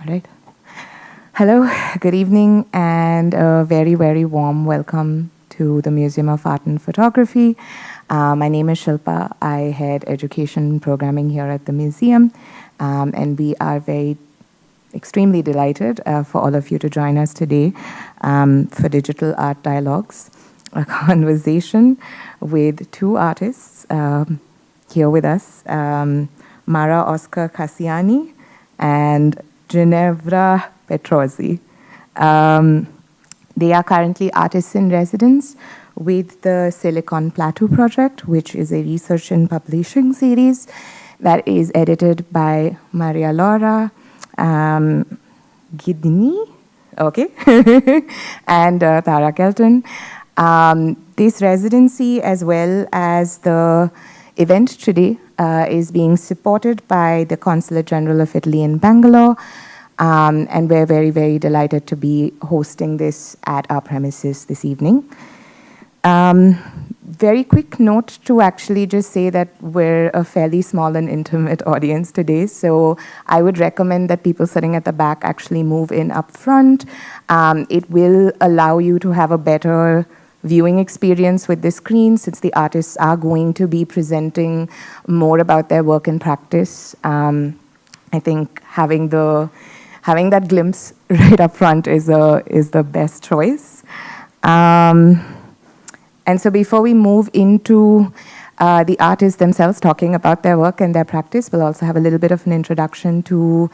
right. Hello, good evening, and a very, very warm welcome to the Museum of Art and Photography. My name is Shilpa. I head education programming here at the museum, and we are extremely delighted for all of you to join us today for Digital Art Dialogues, a conversation with two artists here with us, Mara Oscar Cassiani and Ginevra Petrozzi. They are currently artists in residence with the Silicon Plateau project, which is a research and publishing series that is edited by Marialaura, Ghidini, okay, and Tara Kelton. This residency, as well as the event today, is being supported by the Consulate General of Italy in Bangalore, and we're very, very delighted to be hosting this at our premises this evening. Very quick note to actually just say that we're a fairly small and intimate audience today, so I would recommend that people sitting at the back actually move in up front. It will allow you to have a better viewing experience with the screen, since the artists are going to be presenting more about their work and practice. I think having that glimpse right up front is the best choice. And so before we move into the artists themselves talking about their work and their practice, we'll also have a little bit of an introduction to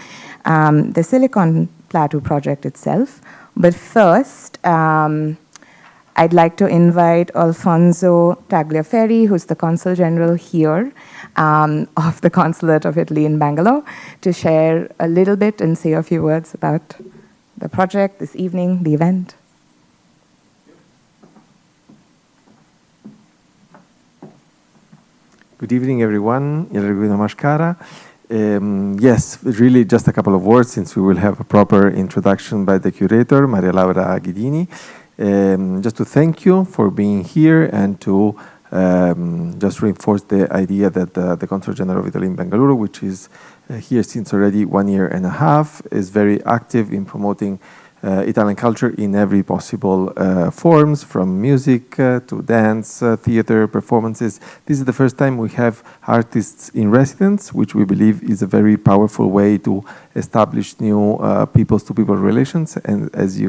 the Silicon Plateau project itself. But first, I'd like to invite Alfonso Tagliaferri, who's the Consul General here of the Consulate of Italy in Bangalore, to share a little bit and say a few words about the project this evening, the event. Good evening, everyone. Namaskara. Yes, really just a couple of words, since we will have a proper introduction by the curator, Marialaura Ghidini. Just to thank you for being here and to just reinforce the idea that the Consulate General of Italy in Bengaluru, which is here since already 1.5 years, is very active in promoting Italian culture in every possible forms, from music to dance, theater, performances. This is the first time we have artists in residence, which we believe is a very powerful way to establish new people-to-people relations. And as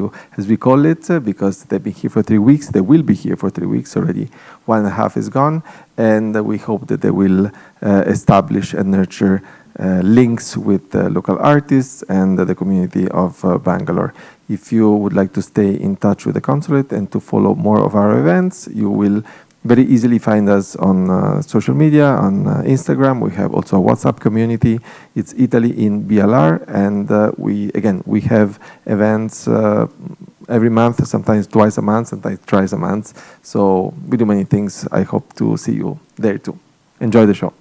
we call it, because they've been here for 3 weeks, they will be here for 3 weeks already. 1.5 is gone, and we hope that they will establish and nurture links with local artists and the community of Bangalore. If you would like to stay in touch with the consulate and to follow more of our events, you will very easily find us on social media, on Instagram. We have also a WhatsApp community. It's Italy in BLR, and we have events every month, sometimes twice a month, sometimes thrice a month. So we do many things. I hope to see you there too. Enjoy the show.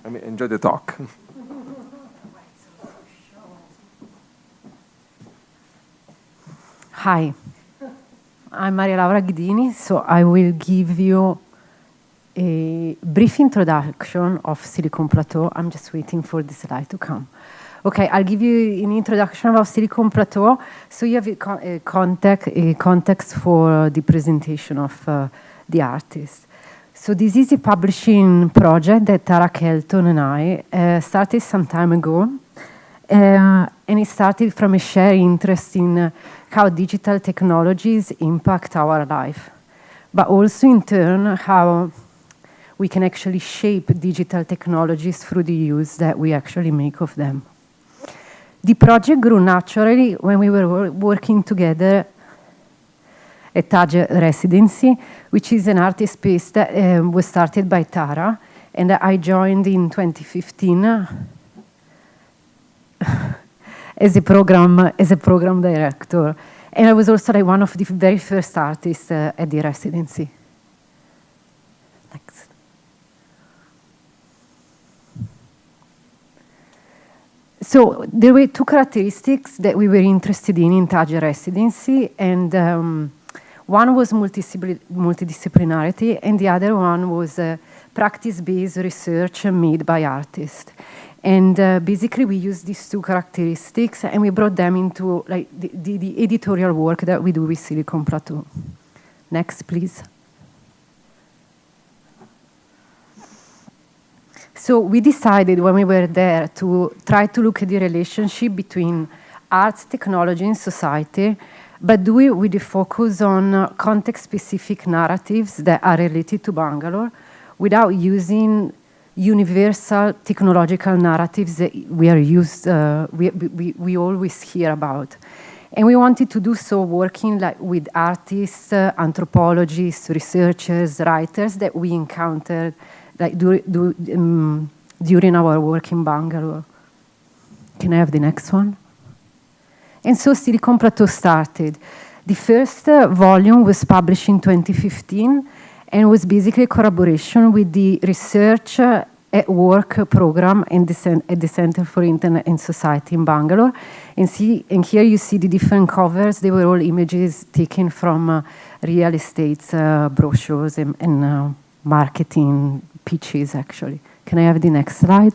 Enjoy the talk. Hi, I'm Marialaura Ghidini, so I will give you a brief introduction of Silicon Plateau. I'm just waiting for the slide to come. Okay, I'll give you an introduction about Silicon Plateau, so you have a context for the presentation of the artist. So this is a publishing project that Tara Kelton and I started some time ago. And it started from a shared interest in how digital technologies impact our life, but also in turn how we can actually shape digital technologies through the use that we actually make of them. The project grew naturally when we were working together at Taj Residency, which is an artist space that was started by Tara, and I joined in 2015 as a program director, and I was also one of the very first artists at the residency. Next. So there were two characteristics that we were interested in Taj Residency, and one was multidisciplinarity, and the other one was practice-based research made by artists. And basically, we use these two characteristics, and we brought them into like the editorial work that we do with Silicon Plateau. Next, please. So we decided when we were there to try to look at the relationship between arts, technology, and society, but do it with a focus on context-specific narratives that are related to Bangalore without using universal technological narratives that we always hear about. And we wanted to do so working like with artists, anthropologists, researchers, writers that we encountered like during our work in Bangalore. Can I have the next one? And so Silicon Plateau started. The first volume was published in 2015 and was basically a collaboration with the Research at Work program at the Center for Internet and Society in Bangalore. And here you see the different covers. They were all images taken from real estate brochures and marketing pitches, actually. Can I have the next slide?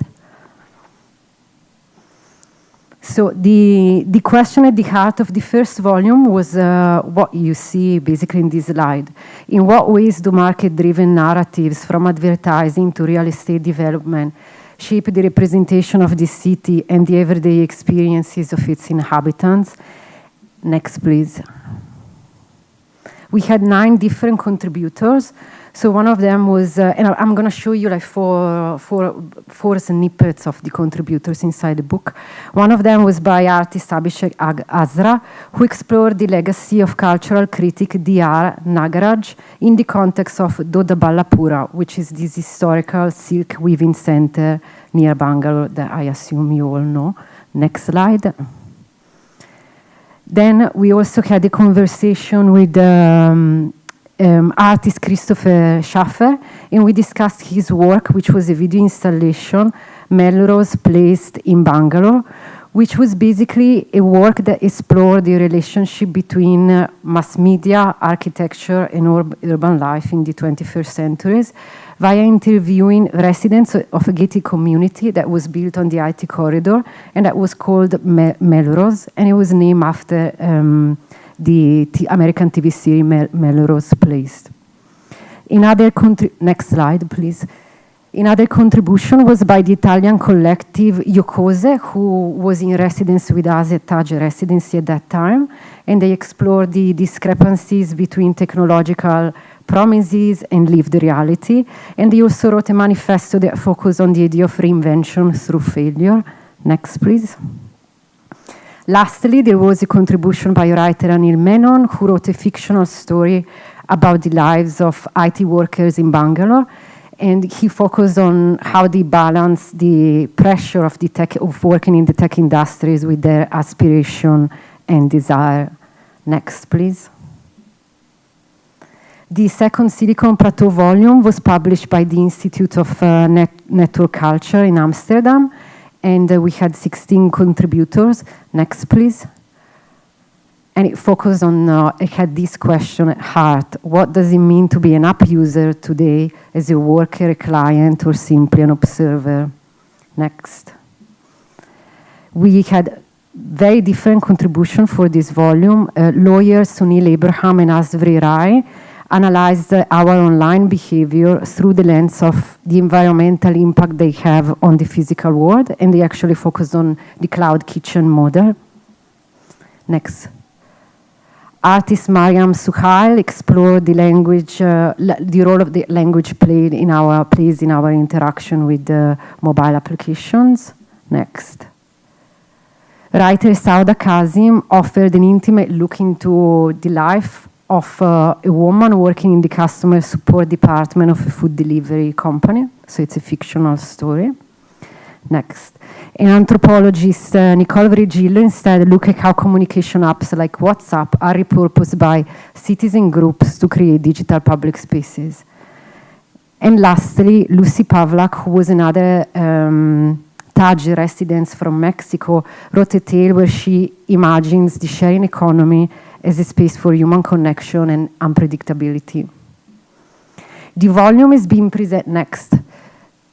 So the question at the heart of the first volume was what you see basically in this slide. In what ways do market-driven narratives from advertising to real estate development shape the representation of the city and the everyday experiences of its inhabitants? Next, please. We had 9 different contributors. So one of them was, and I'm going to show you like four snippets of the contributors inside the book. One of them was by artist Abhishek Azra, who explored the legacy of cultural critic D.R. Nagaraj in the context of Dodaballapura, which is this historical silk weaving center near Bangalore that I assume you all know. Next slide. Then we also had a conversation with artist Christopher Schaffer, and we discussed his work, which was a video installation, Melrose Placed in Bangalore, which was basically a work that explored the relationship between mass media, architecture, and urban life in the 21st centuries via interviewing residents of a gated community that was built on the IT corridor, and that was called Melrose, and it was named after the American TV series Melrose Place. Next slide, please. Another contribution was by the Italian collective Yokose, who was in residence with us at Taj Residency at that time, and they explored the discrepancies between technological promises and lived reality, and they also wrote a manifesto that focused on the idea of reinvention through failure. Next, please. Lastly, there was a contribution by writer Anil Menon, who wrote a fictional story about the lives of IT workers in Bangalore, and he focused on how they balance the pressure of working in the tech industries with their aspiration and desire. Next, please. The second Silicon Plateau volume was published by the Institute of Network Culture in Amsterdam, and we had 16 contributors. Next, please. And it focused on, it had this question at heart: what does it mean to be an app user today as a worker, a client, or simply an observer? Next. We had very different contributions for this volume. Lawyers Sunil Abraham and Asvri Rai analyzed our online behavior through the lens of the environmental impact they have on the physical world, and they actually focused on the cloud kitchen model. Next. Artist Mariam Suhail explored the language, the role of the language plays in our interaction with the mobile applications. Next. Writer Sauda Kazim offered an intimate look into the life of a woman working in the customer support department of a food delivery company. So it's a fictional story. Next. An anthropologist, Nicole Virgilio, instead looked at how communication apps like WhatsApp are repurposed by citizen groups to create digital public spaces. And lastly, Lucy Pavlak, who was another Taj resident from Mexico, wrote a tale where she imagines the sharing economy as a space for human connection and unpredictability. The volume is being presented next.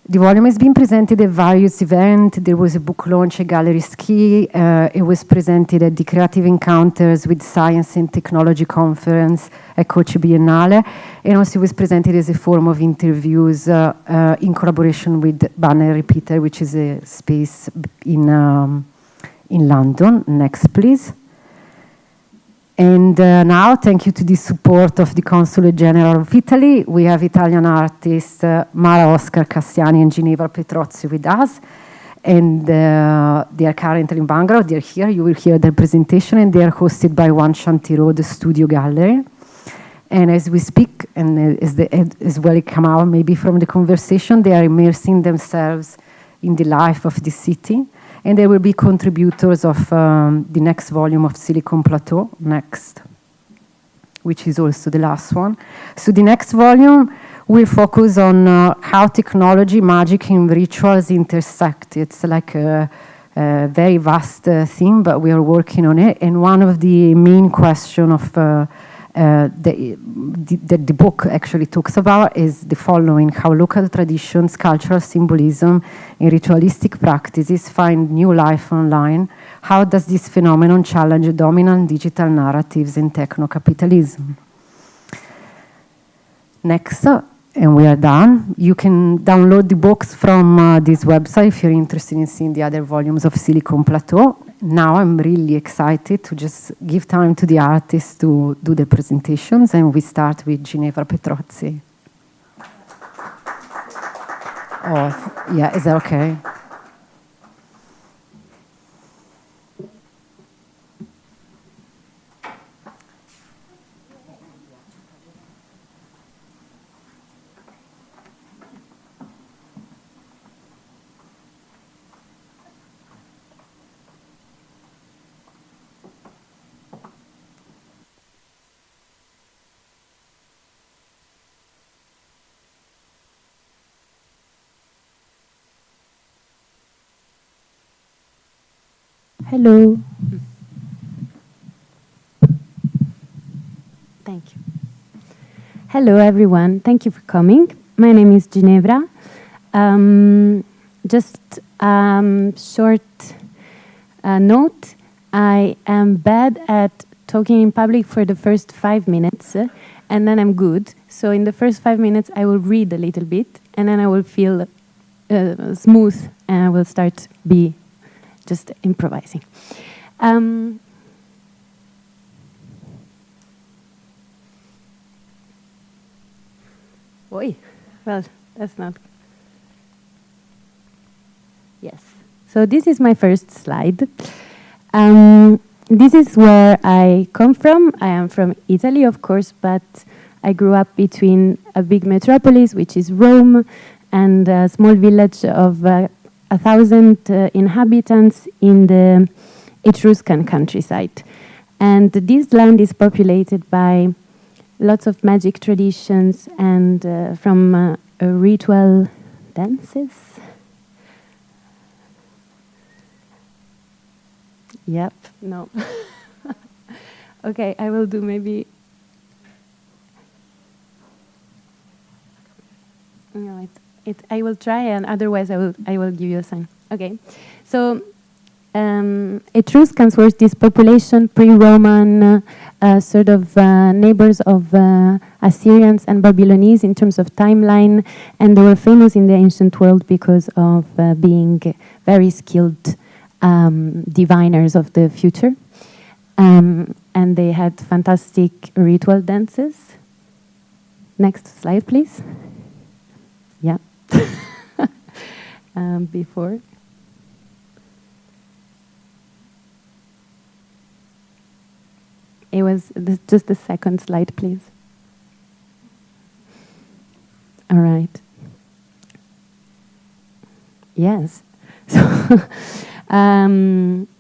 The volume has been presented at various events. There was a book launch at Gallery Ski. It was presented at the Creative Encounters with Science and Technology Conference at Kochi Biennale. And also it was presented as a form of interviews in collaboration with Banner Repeater, which is a space in London. Next, please. And now, thank you to the support of the Consulate General of Italy, we have Italian artists Mara Oscar Cassiani and Ginevra Petrozzi with us. And they are currently in Bangalore. They're here. You will hear their presentation. And they are hosted by One Shanti Road Studio Gallery. And as we speak, and as well it come out maybe from the conversation, they are immersing themselves in the life of the city. And they will be contributors of the next volume of Silicon Plateau, next, which is also the last one. So the next volume will focus on how technology, magic, and rituals intersect. It's like a very vast theme, but we are working on it. And one of the main questions of that the book actually talks about is the following: how local traditions, cultural symbolism, and ritualistic practices find new life online. How does this phenomenon challenge dominant digital narratives and techno-capitalism? Next, and we are done. You can download the books from this website if you're interested in seeing the other volumes of Silicon Plateau. Now I'm really excited to just give time to the artists to do the presentations, and we start with Ginevra Petrozzi. Oh, yeah, is that okay? Hello. Thank you. Hello, everyone. Thank you for coming. My name is Ginevra. Just short note. I am bad at talking in public for the first 5 minutes, and then I'm good. So in the first 5 minutes, I will read a little bit, and then I will feel smooth, and I will start be just improvising. Oi, well, that's not. Yes. So this is my first slide. This is where I come from. I am from Italy, of course, but I grew up between a big metropolis, which is Rome, and a small village of 1,000 inhabitants in the Etruscan countryside. And this land is populated by lots of magic traditions and from ritual dances. Yep, no. Okay, I will do maybe. No, I will try, and otherwise I will give you a sign. Okay, so Etruscans were this population pre-Roman, sort of neighbors of Assyrians and Babylonians in terms of timeline, and they were famous in the ancient world because of being very skilled diviners of the future, and they had fantastic ritual dances. Next slide, please. Yeah. Before. It was just the second slide, please. All right. Yes. So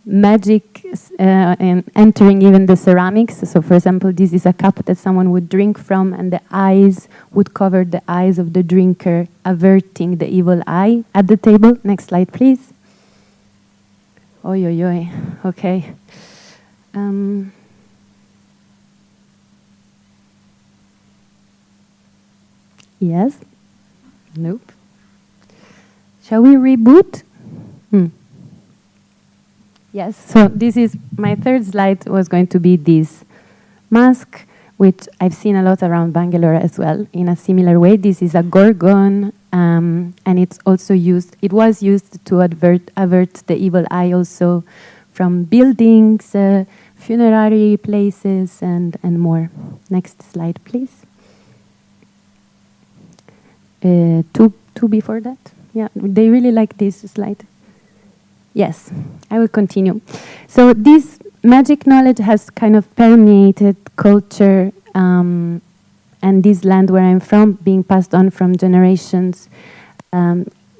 magic and entering even the ceramics. So for example, this is a cup that someone would drink from, and the eyes would cover the eyes of the drinker, averting the evil eye at the table. Next slide, please. Oi, oi, oi. Okay. Yes. Nope. Shall we reboot? Yes, so this is my third slide was going to be this mask, which I've seen a lot around Bangalore as well in a similar way. This is a gorgon, and it's also used, it was used to avert the evil eye also from buildings, funerary places, and more. Next slide, please. Two before that. Yeah, they really like this slide. Yes, I will continue. So this magic knowledge has kind of permeated culture and this land where I'm from, being passed on from generations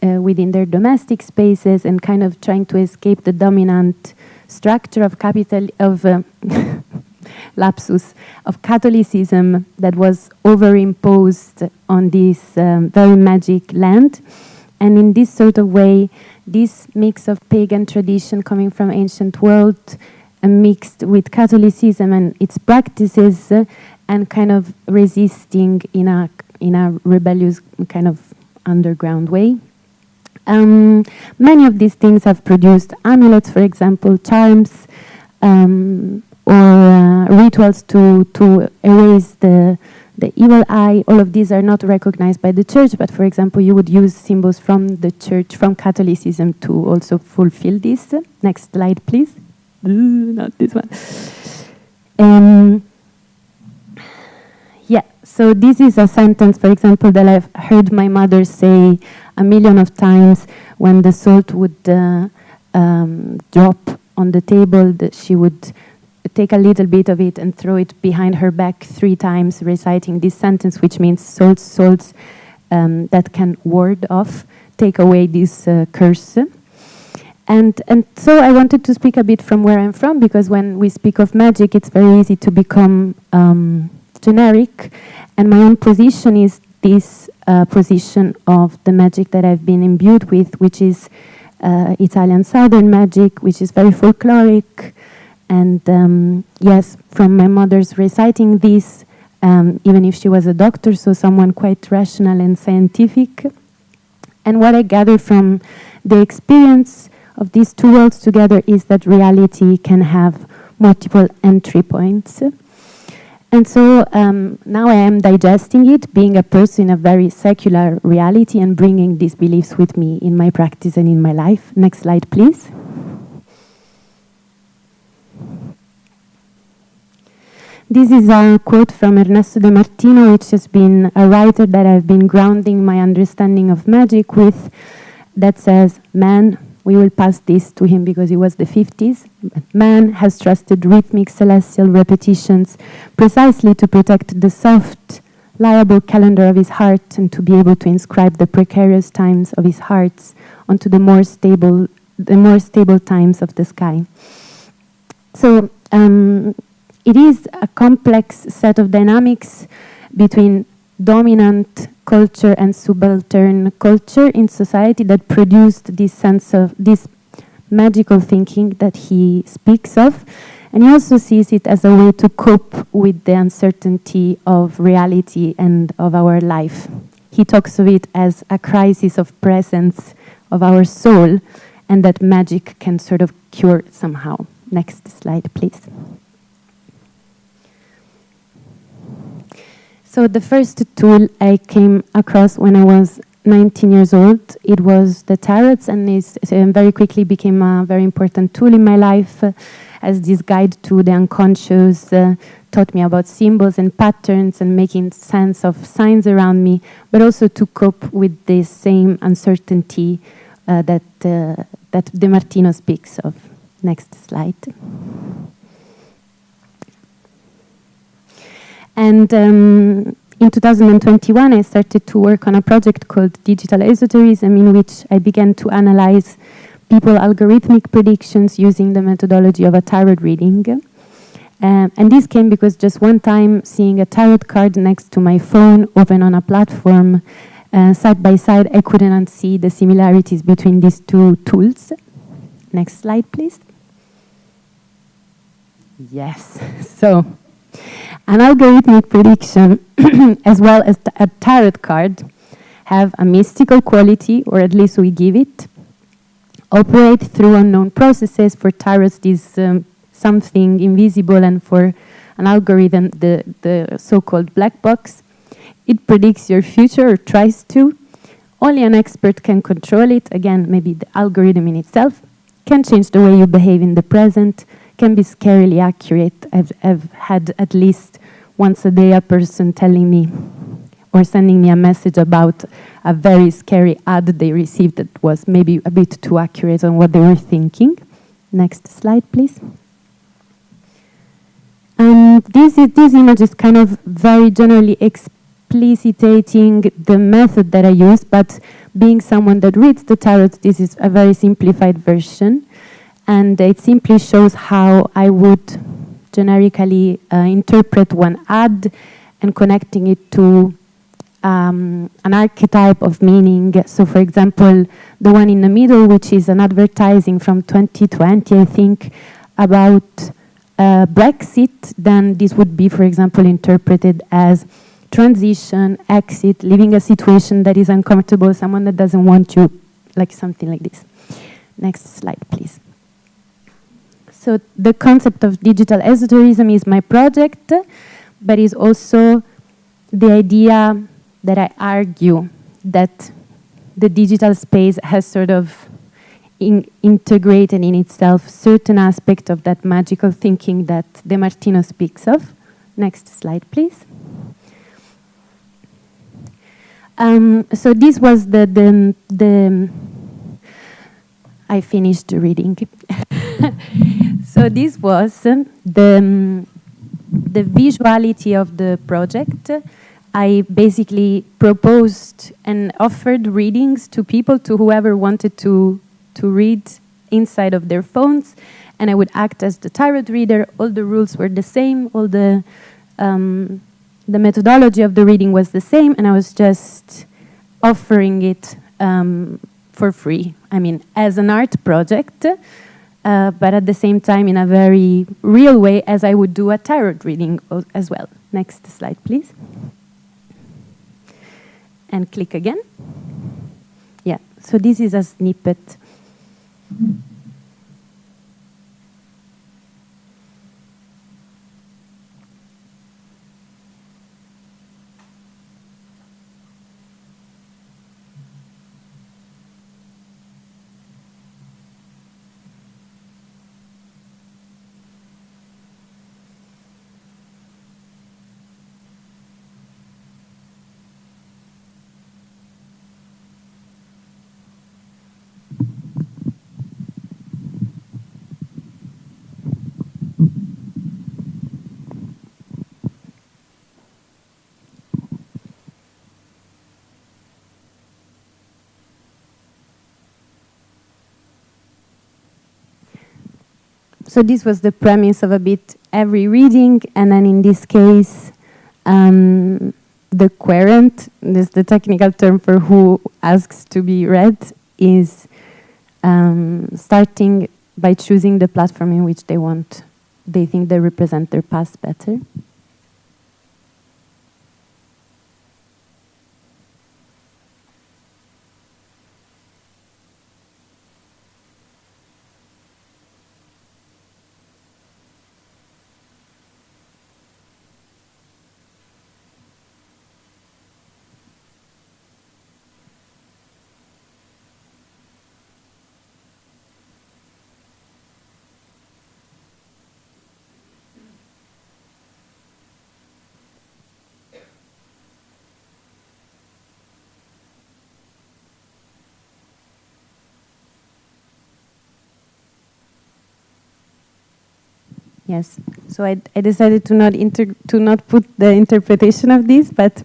within their domestic spaces and kind of trying to escape the dominant structure of lapsus, of Catholicism that was overimposed on this very magic land. And in this sort of way, this mix of pagan tradition coming from ancient world mixed with Catholicism and its practices and kind of resisting in a rebellious kind of underground way. Many of these things have produced amulets, for example, charms, or rituals to erase the evil eye. All of these are not recognized by the church, but for example, you would use symbols from the church, from Catholicism to also fulfill this. Next slide, please. Not this one. Yeah, so this is a sentence, for example, that I've heard my mother say a million of times when the salt would drop on the table, that she would take a little bit of it and throw it behind her back 3 times, reciting this sentence, which means salts that can ward off, take away this curse. And so I wanted to speak a bit from where I'm from, because when we speak of magic, it's very easy to become generic. And my own position is this position of the magic that I've been imbued with, which is Italian Southern magic, which is very folkloric. And yes, from my mother's reciting this, even if she was a doctor, so someone quite rational and scientific. And what I gather from the experience of these two worlds together is that reality can have multiple entry points. And so now I am digesting it, being a person in a very secular reality and bringing these beliefs with me in my practice and in my life. Next slide, please. This is a quote from Ernesto de Martino, which has been a writer that I've been grounding my understanding of magic with, that says, "Man," we will pass this to him because it was the 50s, "man has trusted rhythmic celestial repetitions precisely to protect the soft, liable calendar of his heart and to be able to inscribe the precarious times of his hearts onto the more stable times of the sky." So it is a complex set of dynamics between dominant culture and subaltern culture in society that produced this sense of this magical thinking that he speaks of. And he also sees it as a way to cope with the uncertainty of reality and of our life. He talks of it as a crisis of presence of our soul, and that magic can sort of cure it somehow. Next slide, please. So the first tool I came across when I was 19 years old, it was the tarots, and it very quickly became a very important tool in my life as this guide to the unconscious, taught me about symbols and patterns and making sense of signs around me, but also to cope with this same uncertainty that De Martino speaks of. Next slide. And in 2021, I started to work on a project called Digital Esoterism, in which I began to analyze people's algorithmic predictions using the methodology of a tarot reading. And this came because just one time, seeing a tarot card next to my phone, open on a platform, side by side, I couldn't unsee the similarities between these two tools. Next slide, please. Yes. So, an algorithmic prediction, as well as a tarot card, have a mystical quality, or at least we give it, operate through unknown processes. For tarots, this something invisible, and for an algorithm, the so-called black box. It predicts your future, or tries to. Only an expert can control it. Again, maybe the algorithm in itself can change the way you behave in the present, can be scarily accurate. I've had at least once a day a person telling me or sending me a message about a very scary ad they received that was maybe a bit too accurate on what they were thinking. Next slide, please. This image is kind of very generally explicitating the method that I use, but being someone that reads the tarots, this is a very simplified version, and it simply shows how I would generically interpret one ad and connecting it to an archetype of meaning. So, for example, the one in the middle, which is an advertising from 2020, I think, about Brexit, then this would be, for example, interpreted as transition, exit, leaving a situation that is uncomfortable, someone that doesn't want you, like something like this. Next slide, please. So the concept of digital esotericism is my project, but is also the idea that I argue that the digital space has sort of integrated in itself certain aspect of that magical thinking that De Martino speaks of. Next slide, please. So this was the I finished reading. So this was the visuality of the project. I basically proposed and offered readings to people, to whoever wanted to read inside of their phones, and I would act as the tarot reader. All the rules were the same, all the methodology of the reading was the same, and I was just offering it for free. I mean, as an art project, but at the same time in a very real way, as I would do a tarot reading as well. Next slide, please. And click again. Yeah, so this is a snippet. So this was the premise of a bit every reading, and then in this case, the querent, this is the technical term for who asks to be read, is starting by choosing the platform in which they think they represent their past better. Yes, so I decided to not put the interpretation of this, but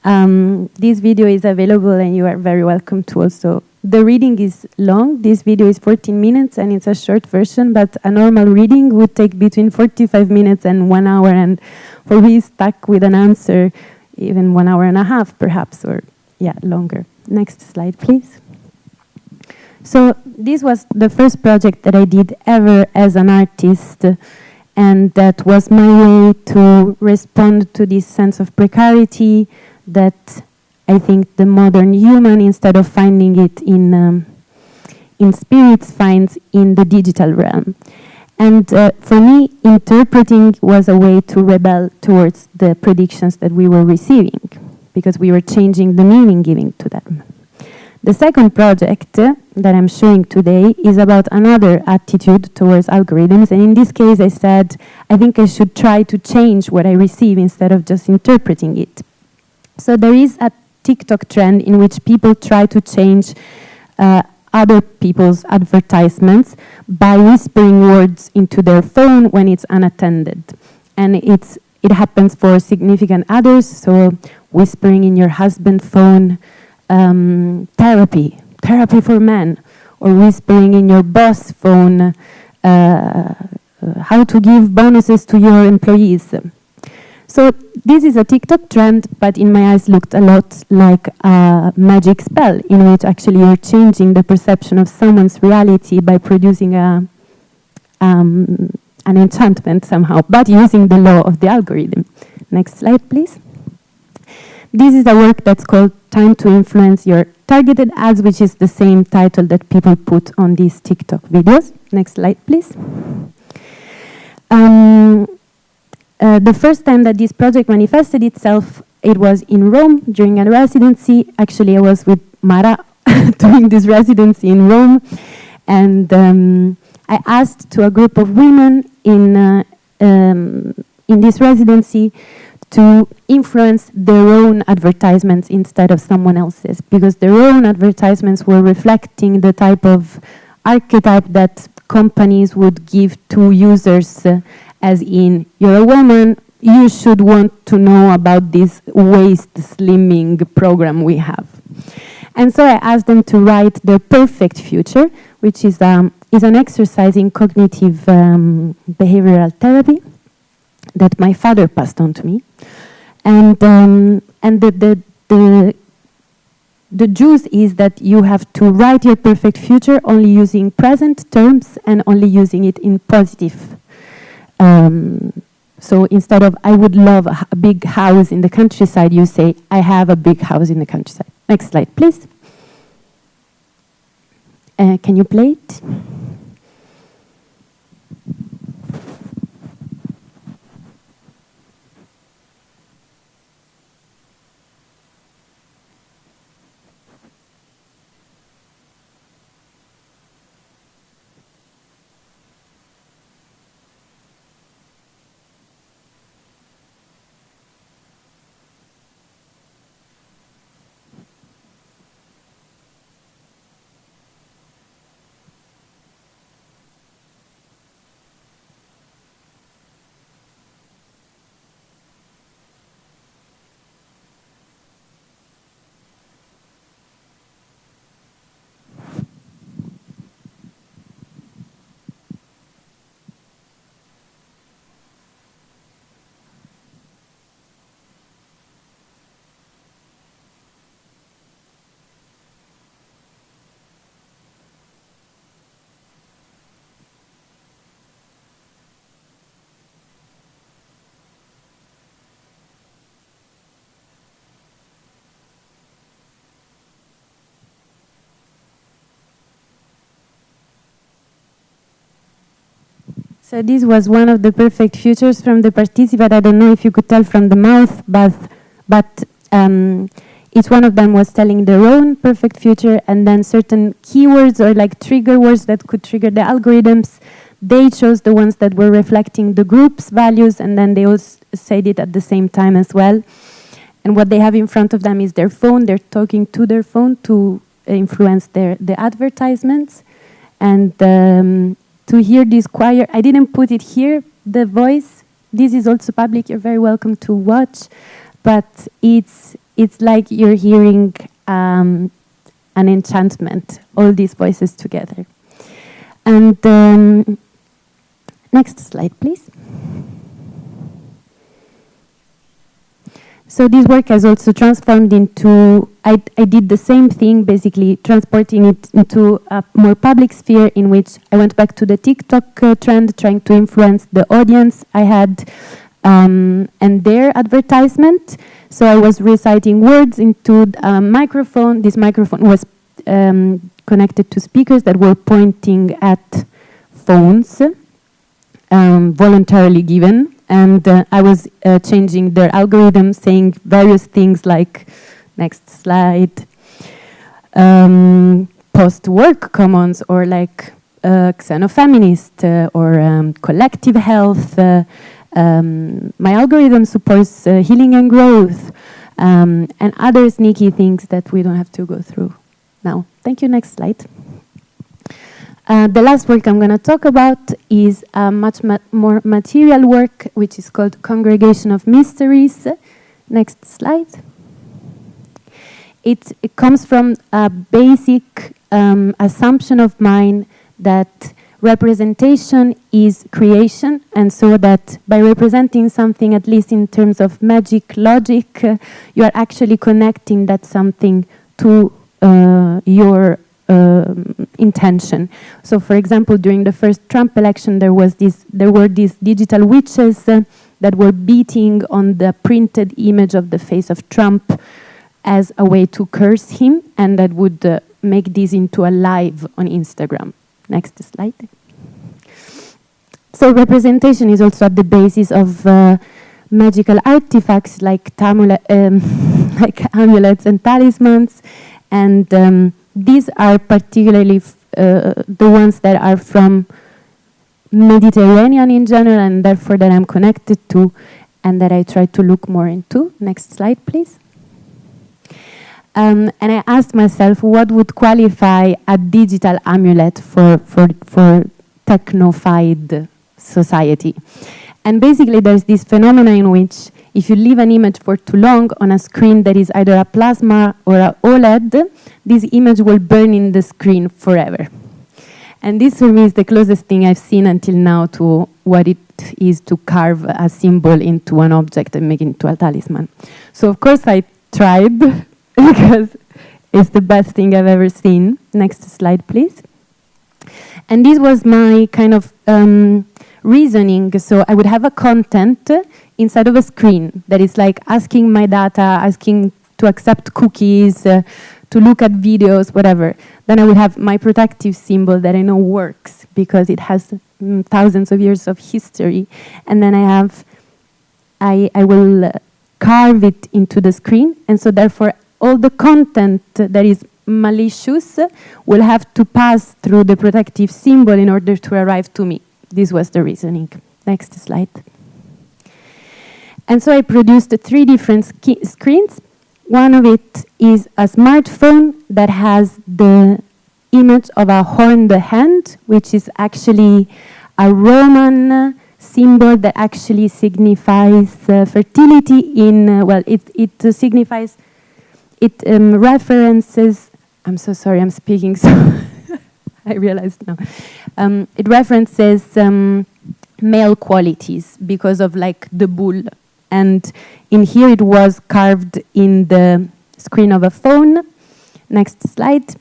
this video is available and you are very welcome to also. The reading is long. This video is 14 minutes and it's a short version, but a normal reading would take between 45 minutes and 1 hour, and for me stuck with an answer, even 1 hour and a half perhaps, or yeah, longer. Next slide, please. So this was the first project that I did ever as an artist, and that was my way to respond to this sense of precarity that I think the modern human, instead of finding it in spirits, finds in the digital realm. And for me, interpreting was a way to rebel towards the predictions that we were receiving, because we were changing the meaning giving to them. The second project that I'm showing today is about another attitude towards algorithms. And in this case, I said, I think I should try to change what I receive instead of just interpreting it. So there is a TikTok trend in which people try to change other people's advertisements by whispering words into their phone when it's unattended. And it happens for significant others, so whispering in your husband's phone, therapy for men, or whispering in your boss phone, how to give bonuses to your employees. So this is a TikTok trend, but in my eyes looked a lot like a magic spell, in which actually you're changing the perception of someone's reality by producing an enchantment somehow, but using the law of the algorithm. Next slide, please. This is a work that's called Time to Influence Your Targeted Ads, which is the same title that people put on these TikTok videos. Next slide, please. The first time that this project manifested itself, it was in Rome during a residency. Actually, I was with Mara doing this residency in Rome. And I asked to a group of women in this residency to influence their own advertisements instead of someone else's, because their own advertisements were reflecting the type of archetype that companies would give to users, as in, you're a woman, you should want to know about this waist slimming program we have. And so I asked them to write their perfect future, which is an exercise in cognitive behavioral therapy that my father passed on to me. And the juice is that you have to write your perfect future only using present terms and only using it in positive. So instead of, I would love a big house in the countryside, you say, I have a big house in the countryside. Next slide, please. Can you play it? So this was one of the perfect futures from the participant. I don't know if you could tell from the mouth, but each one of them was telling their own perfect future, and then certain keywords or like trigger words that could trigger the algorithms. They chose the ones that were reflecting the group's values, and then they all said it at the same time as well. And what they have in front of them is their phone. They're talking to their phone to influence the advertisements. And to hear this choir, I didn't put it here, the voice. This is also public, you're very welcome to watch. But it's like you're hearing an enchantment, all these voices together. And next slide, please. So this work has also transformed into, I did the same thing, basically transporting it into a more public sphere, in which I went back to the TikTok trend, trying to influence the audience I had and their advertisement. So I was reciting words into a microphone. This microphone was connected to speakers that were pointing at phones, voluntarily given. And I was changing their algorithm, saying various things like, next slide, post-work commons, or like xenofeminist, or collective health. My algorithm supports healing and growth, and other sneaky things that we don't have to go through now. Thank you. Next slide. The last work I'm going to talk about is a much more material work, which is called Congregation of Mysteries. Next slide. It comes from a basic assumption of mine that representation is creation, and so that by representing something, at least in terms of magic logic, you are actually connecting that something to your intention. So, for example, during the first Trump election, there were these digital witches that were beating on the printed image of the face of Trump as a way to curse him, and that would make this into a live on Instagram. Next slide. So representation is also at the basis of magical artifacts like amulets and talismans, and these are particularly the ones that are from Mediterranean in general, and therefore that I'm connected to, and that I try to look more into. Next slide, please. And I asked myself what would qualify a digital amulet for technofied society. And basically there's this phenomenon in which if you leave an image for too long on a screen that is either a plasma or a OLED, this image will burn in the screen forever. And this for me is the closest thing I've seen until now to what it is to carve a symbol into an object and make it into a talisman. So of course I tried, because it's the best thing I've ever seen. Next slide, please. And this was my kind of reasoning. So I would have a content inside of a screen that is like asking my data, asking to accept cookies, to look at videos, whatever. Then I would have my protective symbol that I know works because it has thousands of years of history. And then I will carve it into the screen. And so therefore, all the content that is malicious will have to pass through the protective symbol in order to arrive to me. This was the reasoning. Next slide. And so I produced 3 different screens. One of it is a smartphone that has the image of a horned hand, which is actually a Roman symbol that actually signifies fertility in, well, it signifies, it references, I'm so sorry, I'm speaking, so I realized now. It references male qualities because of like the bull. And in here it was carved in the screen of a phone. Next slide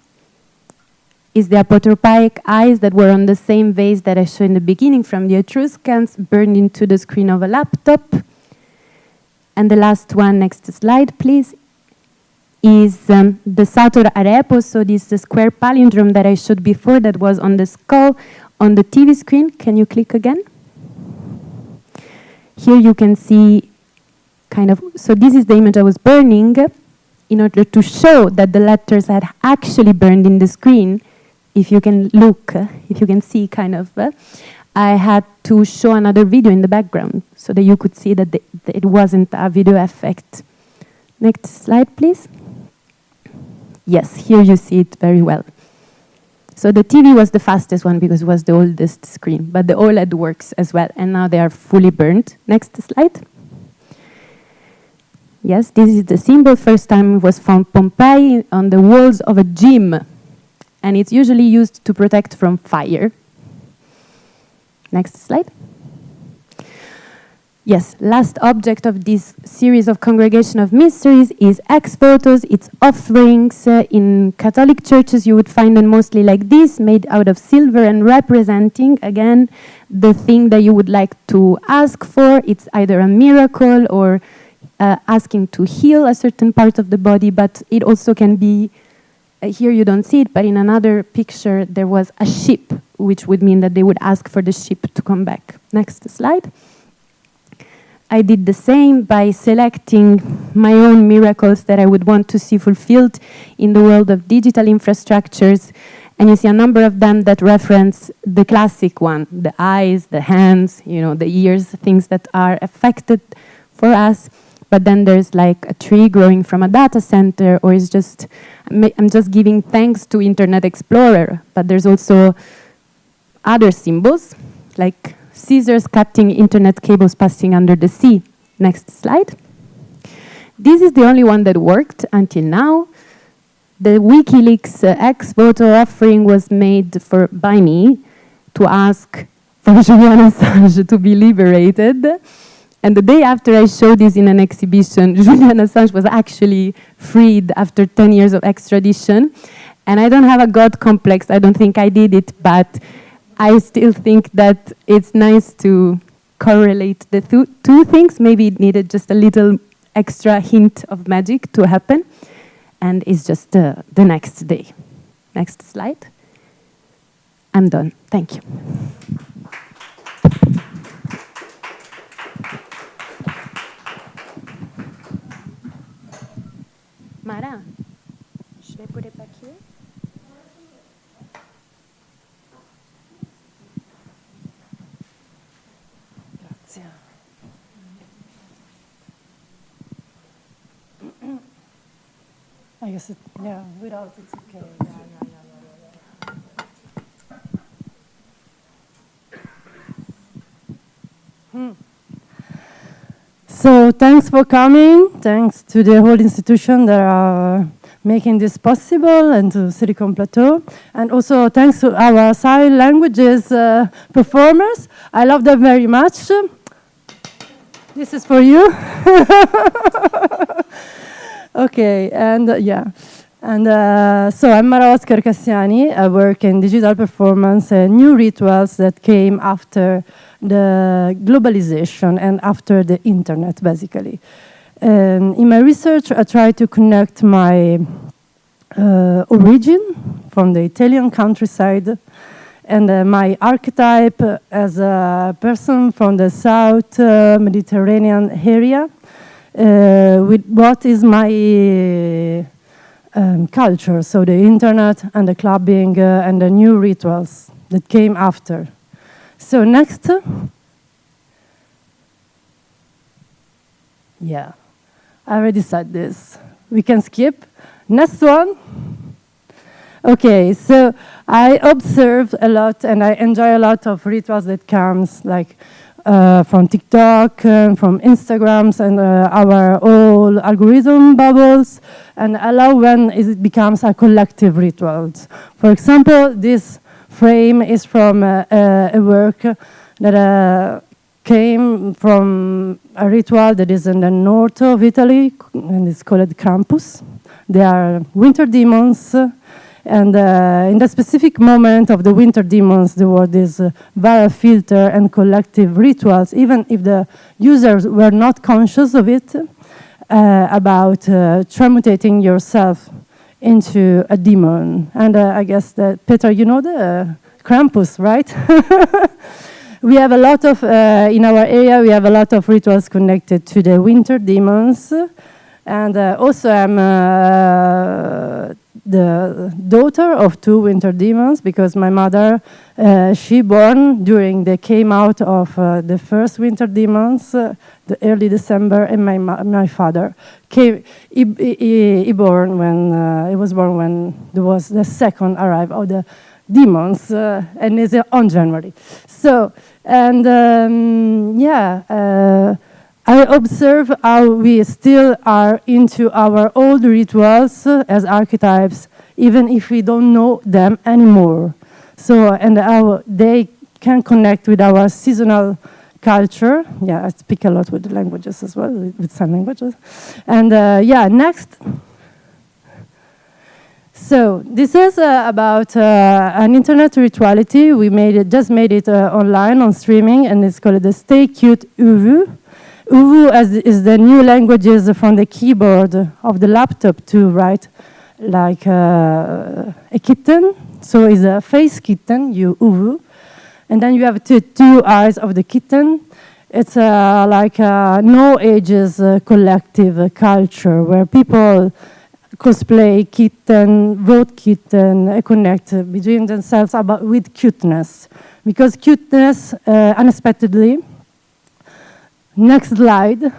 is the apotropaic eyes that were on the same vase that I showed in the beginning from the Etruscans, burned into the screen of a laptop. And the last one, next slide, please, is the Sator Arepo, so this is the square palindrome that I showed before that was on the skull on the TV screen. Can you click again? Here you can see kind of, so this is the image I was burning in order to show that the letters had actually burned in the screen. If you can look, if you can see kind of, I had to show another video in the background so that you could see that it wasn't a video effect. Next slide, please. Yes, here you see it very well. So the TV was the fastest one because it was the oldest screen, but the OLED works as well, and now they are fully burned. Next slide. Yes, this is the symbol. First time it was found Pompeii on the walls of a gym, and it's usually used to protect from fire. Next slide. Yes, last object of this series of Congregation of Mysteries is ex-photos. It's offerings. In Catholic churches, you would find them mostly like this, made out of silver and representing, again, the thing that you would like to ask for. It's either a miracle or asking to heal a certain part of the body, but it also can be, here you don't see it, but in another picture there was a sheep, which would mean that they would ask for the sheep to come back. Next slide. I did the same by selecting my own miracles that I would want to see fulfilled in the world of digital infrastructures. And you see a number of them that reference the classic one, the eyes, the hands, the ears, things that are affected for us. But then there's like a tree growing from a data center, or it's just, I'm just giving thanks to Internet Explorer. But there's also other symbols, like scissors cutting internet cables passing under the sea. Next slide. This is the only one that worked until now. The WikiLeaks ex-voto offering was made by me to ask for Julian Assange to be liberated. And the day after I showed this in an exhibition, Julian Assange was actually freed after 10 years of extradition. And I don't have a God complex. I don't think I did it, but I still think that it's nice to correlate the two things. Maybe it needed just a little extra hint of magic to happen. And it's just the next day. Next slide. I'm done. Thank you. Mara, je vais put it back here. Grazie. I guess without it's okay. So thanks for coming. Thanks to the whole institution that are making this possible, and to Silicon Plateau. And also thanks to our sign languages performers. I love them very much. This is for you. Okay, and so I'm Mara Oscar Cassiani. I work in digital performance and new rituals that came after the globalization and after the internet, basically. In my research, I try to connect my origin from the Italian countryside and my archetype as a person from the South Mediterranean area with what is my culture, so the internet and the clubbing and the new rituals that came after. So next. Yeah, I already said this. We can skip. Next one. Okay, so I observe a lot and I enjoy a lot of rituals that comes like from TikTok, from Instagrams, and our all algorithm bubbles, and allow when it becomes a collective ritual. For example, this frame is from a work that came from a ritual that is in the north of Italy, and it's called Krampus. They are winter demons. And in the specific moment of the winter demons, there were this viral filter and collective rituals, even if the users were not conscious of it, about transmutating yourself into a demon. And I guess that, Peter, you know the Krampus, right? We have a lot of, in our area, we have a lot of rituals connected to the winter demons. And also I'm the daughter of two winter demons, because my mother, she born during the came out of the first winter demons, the early December, and my father came. He born when he was born when there was the second arrival of the demons, and it's on January. So and I observe how we still are into our old rituals as archetypes, even if we don't know them anymore. So, and how they can connect with our seasonal culture. Yeah, I speak a lot with the languages as well, with sign languages. And next. So this is about an internet rituality. We just made it online on streaming, and it's called the Stay Cute Uvu. Uwu is the new languages from the keyboard of the laptop to write like a kitten. So it's a face kitten, Uwu. And then you have two eyes of the kitten. It's like a no ages collective culture where people cosplay kitten, vote kitten, connect between themselves with cuteness. Because cuteness, unexpectedly, next slide.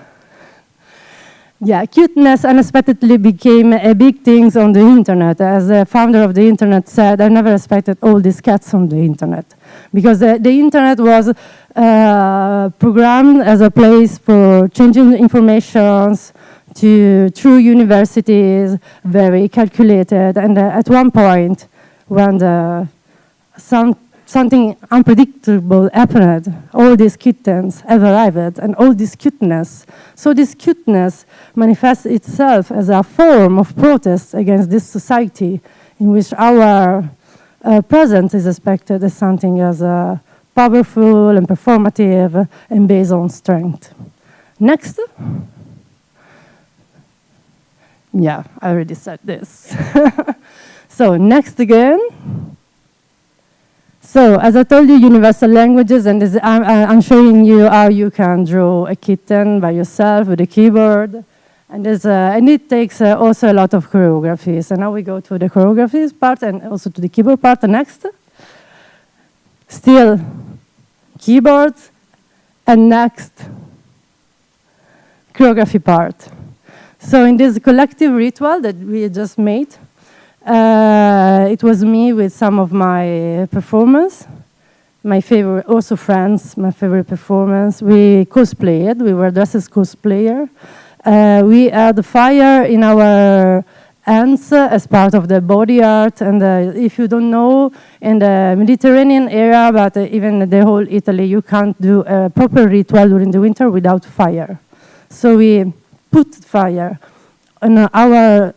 Yeah, cuteness unexpectedly became a big thing on the internet. As the founder of the internet said, I never expected all these cats on the internet. Because the internet was programmed as a place for changing informations through universities, very calculated. And at one point, when something unpredictable happened, all these kittens have arrived, and all this cuteness. So this cuteness manifests itself as a form of protest against this society in which our presence is expected as something as powerful and performative and based on strength. Next. Yeah, I already said this. So next again. So as I told you, universal languages, and I'm showing you how you can draw a kitten by yourself with a keyboard. And it takes also a lot of choreography. So now we go to the choreography part and also to the keyboard part. Next. Still keyboards, and next choreography part. So in this collective ritual that we just made, it was me with some of my performers, my favorite, also friends, my favorite performance. We cosplayed, we were dressed as cosplayer. We had fire in our hands as part of the body art. And if you don't know, in the Mediterranean area, but even the whole Italy, you can't do a proper ritual during the winter without fire. So we put fire on our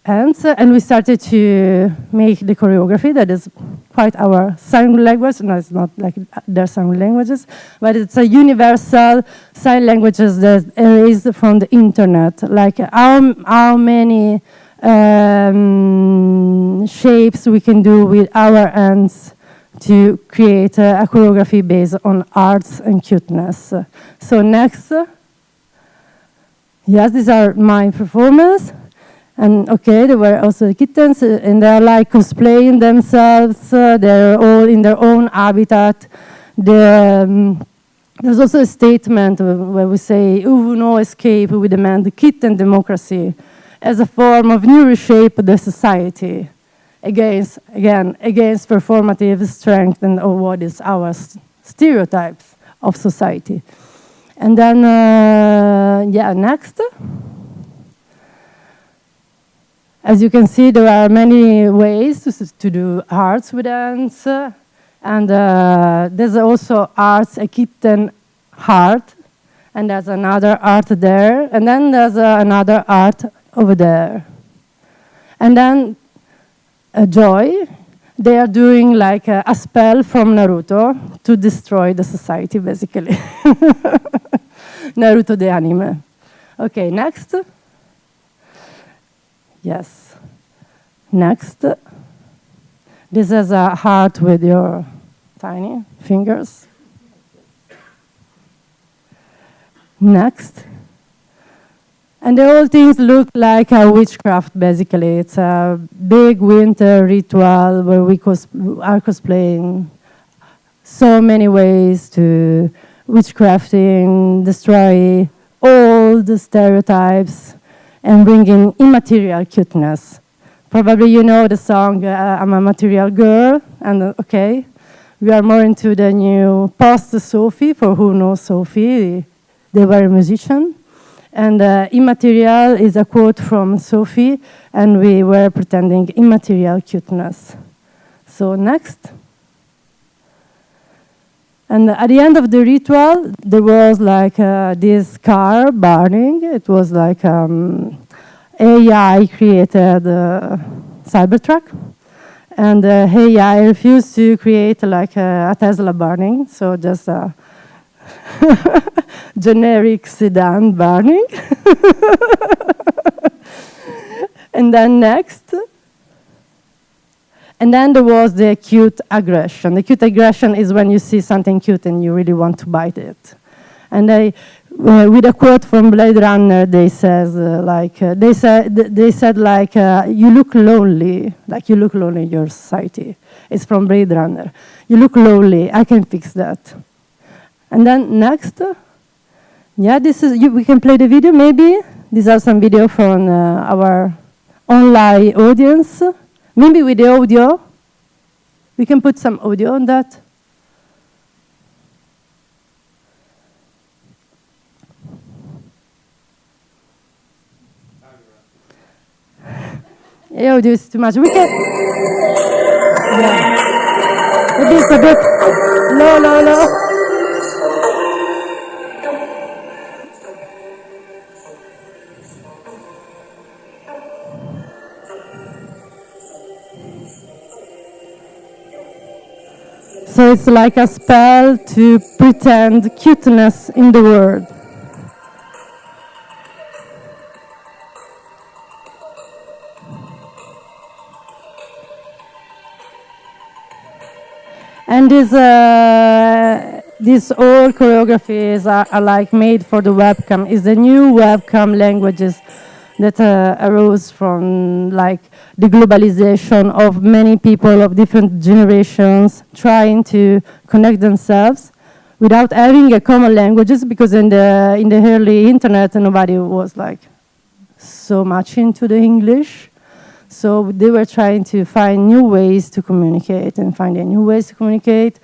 hands, and we started to make the choreography that is quite our sign language. No, it's not like their sign languages, but it's a universal sign languages that is from the internet. Like how many shapes we can do with our hands to create a choreography based on arts and cuteness. So next. Yes, these are my performers. And okay, there were also kittens, and they're like cosplaying themselves. They're all in their own habitat. There's also a statement where we say, "Uwu no escape, we demand kitten democracy," as a form of new reshape the society against performative strength and what is our stereotypes of society. And then, next. As you can see, there are many ways to do arts with hands. And there's also arts, a kitten heart. And there's another art there. And then there's another art over there. And then Joy. They are doing like a spell from Naruto to destroy the society, basically. Naruto the anime. Okay, next. Yes. Next. This is a heart with your tiny fingers. Next. And the whole things look like a witchcraft, basically. It's a big winter ritual where we are cosplaying so many ways to witchcrafting, destroy all the stereotypes, and bring in immaterial cuteness. Probably you know the song, I'm a Material Girl, and okay, we are more into the new post-Sophie, for who knows Sophie, they were a musician. And immaterial is a quote from Sophie, and we were pretending immaterial cuteness. So next. And at the end of the ritual, there was like this car burning. It was like AI created Cybertruck. And AI refused to create like a Tesla burning, so just generic sedan burning. And then next. And then there was the acute aggression. The acute aggression is when you see something cute and you really want to bite it. And with a quote from Blade Runner, they said like, you look lonely, like you look lonely in your society. It's from Blade Runner. You look lonely. I can fix that. And then next, yeah, this is we can play the video maybe. These are some video from our online audience. Maybe with the audio, we can put some audio on that. The audio is too much. We can. Yeah. Maybe it's a bit low. So it's like a spell to pretend cuteness in the world. And these all choreographies are like made for the webcam. It's the new webcam languages that arose from like the globalization of many people of different generations trying to connect themselves without having a common languages, because in the early internet nobody was like so much into the English. So they were trying to find new ways to communicate and finding new ways to communicate.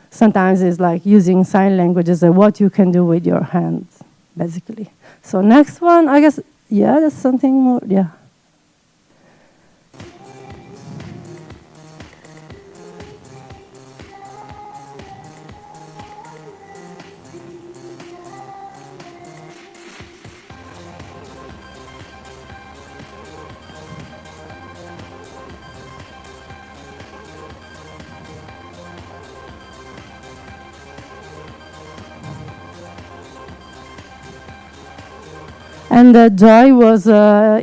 Sometimes it's like using sign languages and what you can do with your hands, basically. So next one, I guess, yeah, that's something more, yeah. And Joy was,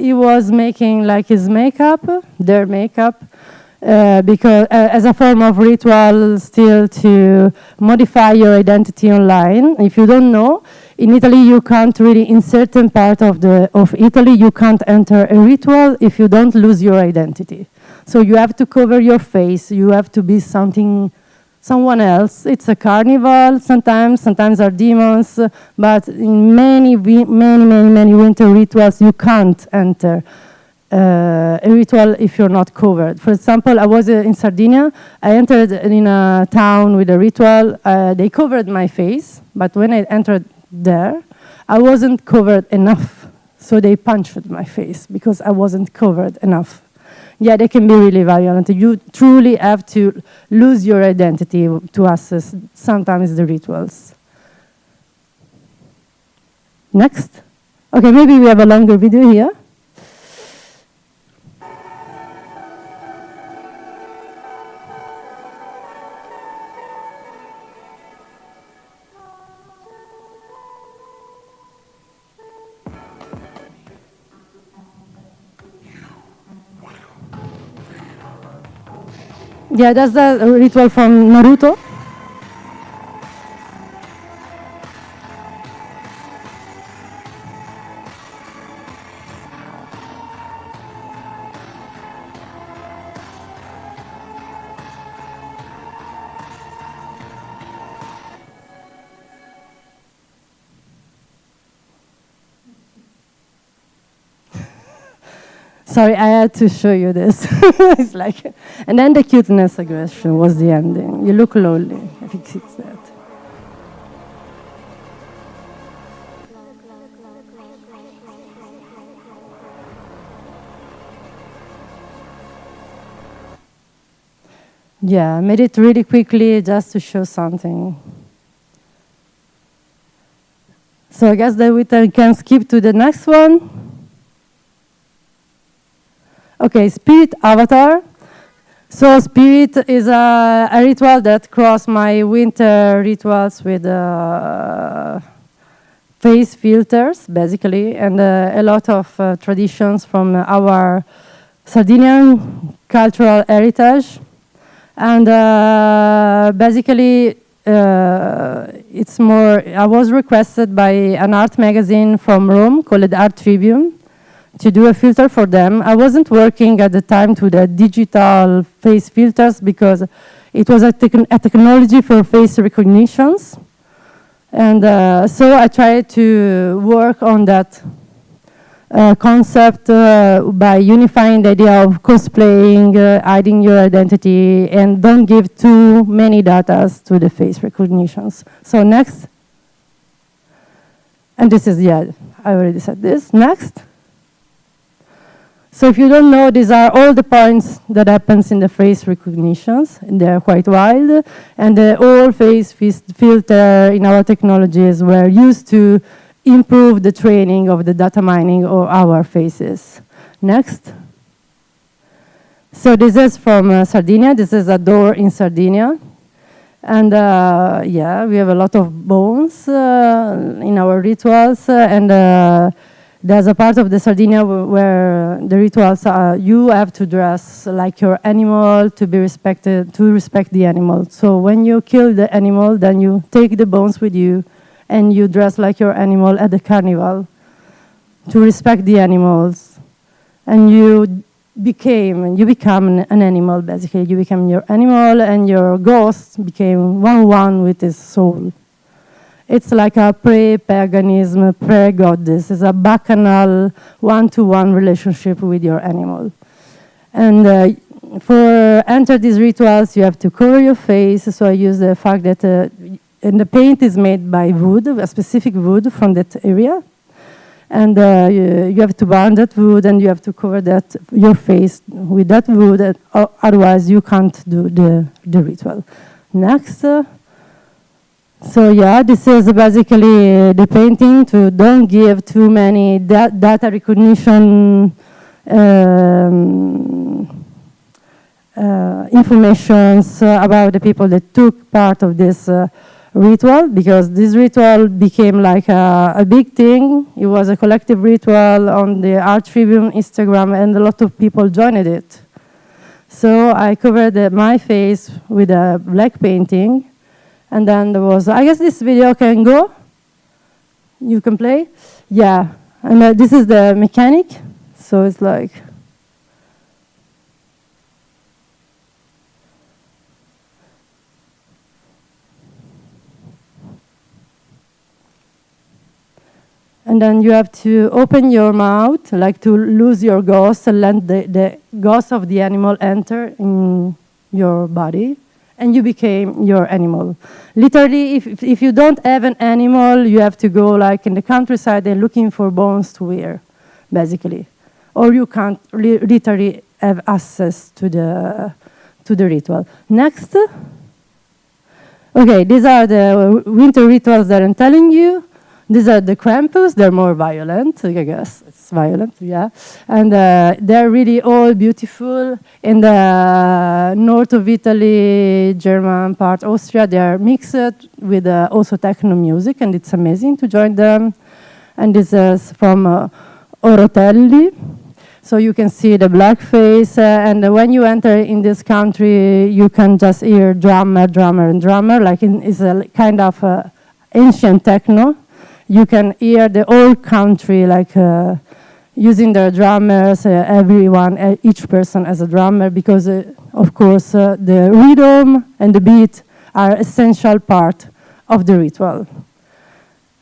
he was making like his makeup, their makeup, because as a form of ritual still to modify your identity online. If you don't know, in Italy you can't really, in certain part of Italy, you can't enter a ritual if you don't lose your identity. So you have to cover your face, you have to be someone else. It's a carnival sometimes are demons, but in many winter rituals you can't enter a ritual if you're not covered. For example, I was in Sardinia. I entered in a town with a ritual. They covered my face, but when I entered there, I wasn't covered enough. So they punched my face because I wasn't covered enough. Yeah, they can be really violent. You truly have to lose your identity to access sometimes the rituals. Next. Okay, maybe we have a longer video here. Yeah, that's the ritual from Naruto. Sorry, I had to show you this. It's like, and then the cuteness aggression was the ending. You look lonely. I think it's that. Yeah, I made it really quickly just to show something. So I guess that we can skip to the next one. Okay, spirit avatar. So spirit is a ritual that crossed my winter rituals with face filters, basically, and a lot of traditions from our Sardinian cultural heritage. And basically, it's more, I was requested by an art magazine from Rome called Art Tribune to do a filter for them. I wasn't working at the time to the digital face filters because it was a technology for face recognitions. And so I tried to work on that concept by unifying the idea of cosplaying, hiding your identity, and don't give too many data to the face recognitions. So next. And this is, yeah, I already said this. Next. So if you don't know, these are all the points that happens in the face recognitions. And they're quite wild. And the all face filter in our technologies were used to improve the training of the data mining of our faces. Next. So this is from Sardinia. This is a door in Sardinia. And yeah, we have a lot of bones in our rituals. And there's a part of the Sardinia where the rituals are, you have to dress like your animal to be respected, to respect the animal. So when you kill the animal, then you take the bones with you and you dress like your animal at the carnival to respect the animals. And you become an animal, basically. You become your animal and your ghost became one with his soul. It's like a pre-paganism, pre-goddess. It's a bacchanal one-to-one relationship with your animal. And for enter these rituals, you have to cover your face. So I use the fact that and the paint is made by wood, a specific wood from that area. And you have to burn that wood and you have to cover that your face with that wood, otherwise you can't do the ritual. Next. So yeah, this is basically the painting to don't give too many data recognition informations about the people that took part of this ritual, because this ritual became like a big thing. It was a collective ritual on the Art Tribune Instagram, and a lot of people joined it. So I covered my face with a black painting, and then there was, I guess this video can go. You can play. Yeah, and this is the mechanic. So it's like, and then you have to open your mouth, like to lose your ghost, and let the ghost of the animal enter in your body, and you became your animal. Literally, if you don't have an animal, you have to go like in the countryside and looking for bones to wear, basically. Or you can't literally have access to the ritual. Next. Okay, these are the winter rituals that I'm telling you. These are the Krampus. They're more violent, I guess. It's violent, yeah. And they're really all beautiful. In the north of Italy, German part, Austria, they're mixed with also techno music, and it's amazing to join them. And this is from Orotelli. So you can see the black face. And when you enter in this country, you can just hear drummer, like it's a kind of ancient techno. You can hear the whole country like using their drummers, everyone, each person as a drummer, because of course the rhythm and the beat are essential part of the ritual.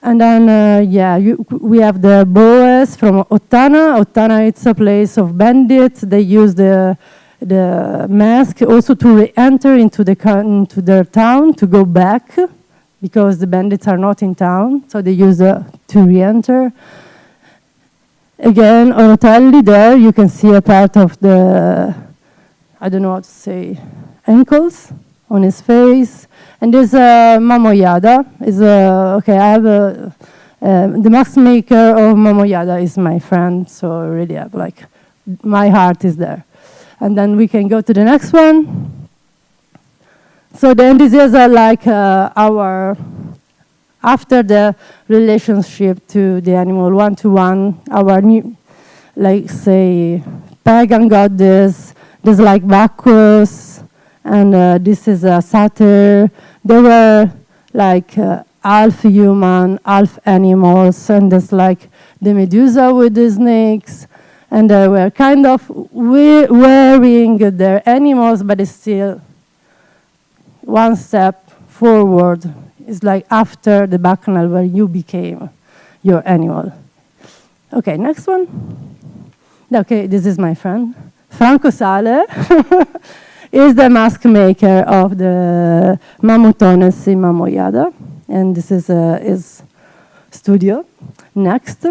And then yeah, we have the boas from Ottana. Ottana, it's a place of bandits. They use the mask also to re-enter into their town, to go back, because the bandits are not in town, so they use to re-enter. Again, Orotelli there, you can see a part of the, I don't know how to say, ankles on his face. And there's Mamoyada. Okay, I have the mask maker of Mamoyada is my friend, so I really have like, my heart is there. And then we can go to the next one. So then this is like our, after the relationship to the animal one-to-one, our new, like say, pagan goddess, there's like Bacchus, and this is a satyr. They were like half human, half animals, and there's like the Medusa with the snakes, and they were kind of wearing their animals, but it's still one step forward. It's like after the bacchanal where you became your animal. Okay, next one. Okay, this is my friend. Franco Sale is the mask maker of the Mamutones in Mamoyada, and this is his studio. Next.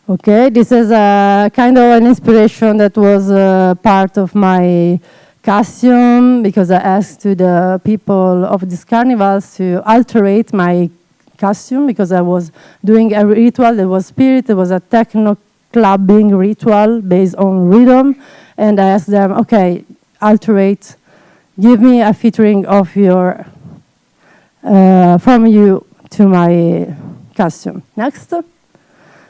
Okay, this is a kind of an inspiration that was part of my costume, because I asked to the people of these carnivals to alterate my costume, because I was doing a ritual that was spirit. It was a techno clubbing ritual based on rhythm, and I asked them, okay, alterate, give me a featuring of your from you to my costume. Next.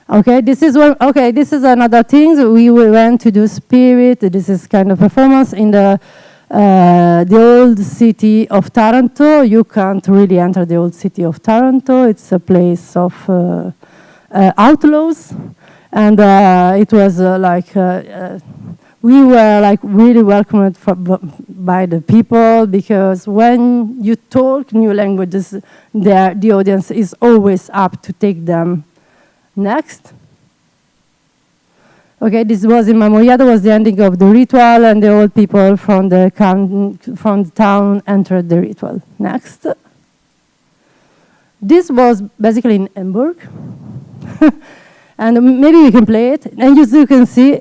Okay, this is one. Okay, this is another thing. We went to do spirit. This is kind of performance in the old city of Taranto. You can't really enter the old city of Taranto. It's a place of outlaws, and it was we were like really welcomed by the people, because when you talk new languages, the audience is always up to take them. Next. Okay, this was in Mamoyada, was the ending of the ritual, and the old people from the town entered the ritual. Next. This was basically in Hamburg. And maybe we can play it. And you can see,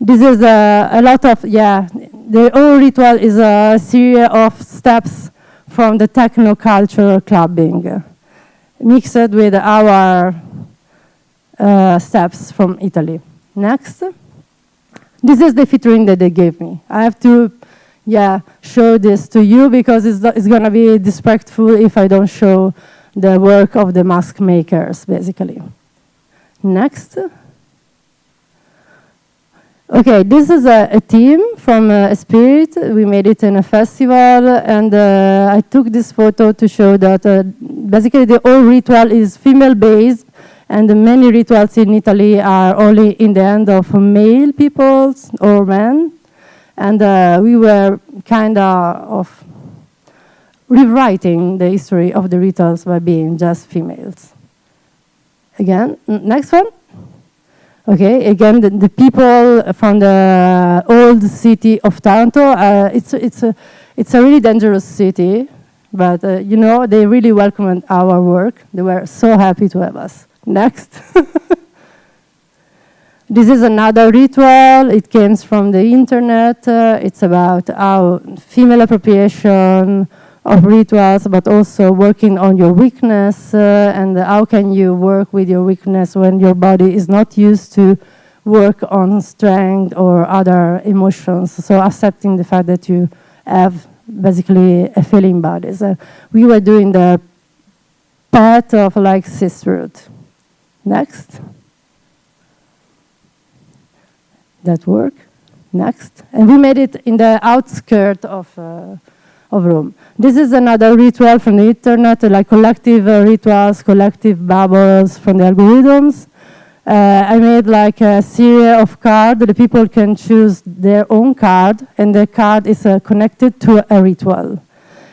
this is a lot of, the whole ritual is a series of steps from the techno culture clubbing, mixed with our steps from Italy. Next. This is the featuring that they gave me. I have to, show this to you, because it's going to be disrespectful if I don't show the work of the mask makers, basically. Next. Okay, this is a team from Spirit. We made it in a festival, and I took this photo to show that basically the whole ritual is female-based, and many rituals in Italy are only in the hand of male people or men. And we were kind of rewriting the history of the rituals by being just females. Again, next one. Okay, again, the people from the old city of Taranto, it's a really dangerous city, but they really welcomed our work. They were so happy to have us. Next. This is another ritual. It comes from the internet. It's about how female appropriation of rituals, but also working on your weakness, and how can you work with your weakness when your body is not used to work on strength or other emotions. So accepting the fact that you have basically a feeling body. So we were doing the part of like sisterhood. Next. That work. Next. And we made it in the outskirts of Rome. This is another ritual from the internet, like collective rituals, collective bubbles from the algorithms. I made like a series of cards. The people can choose their own card, and the card is connected to a ritual.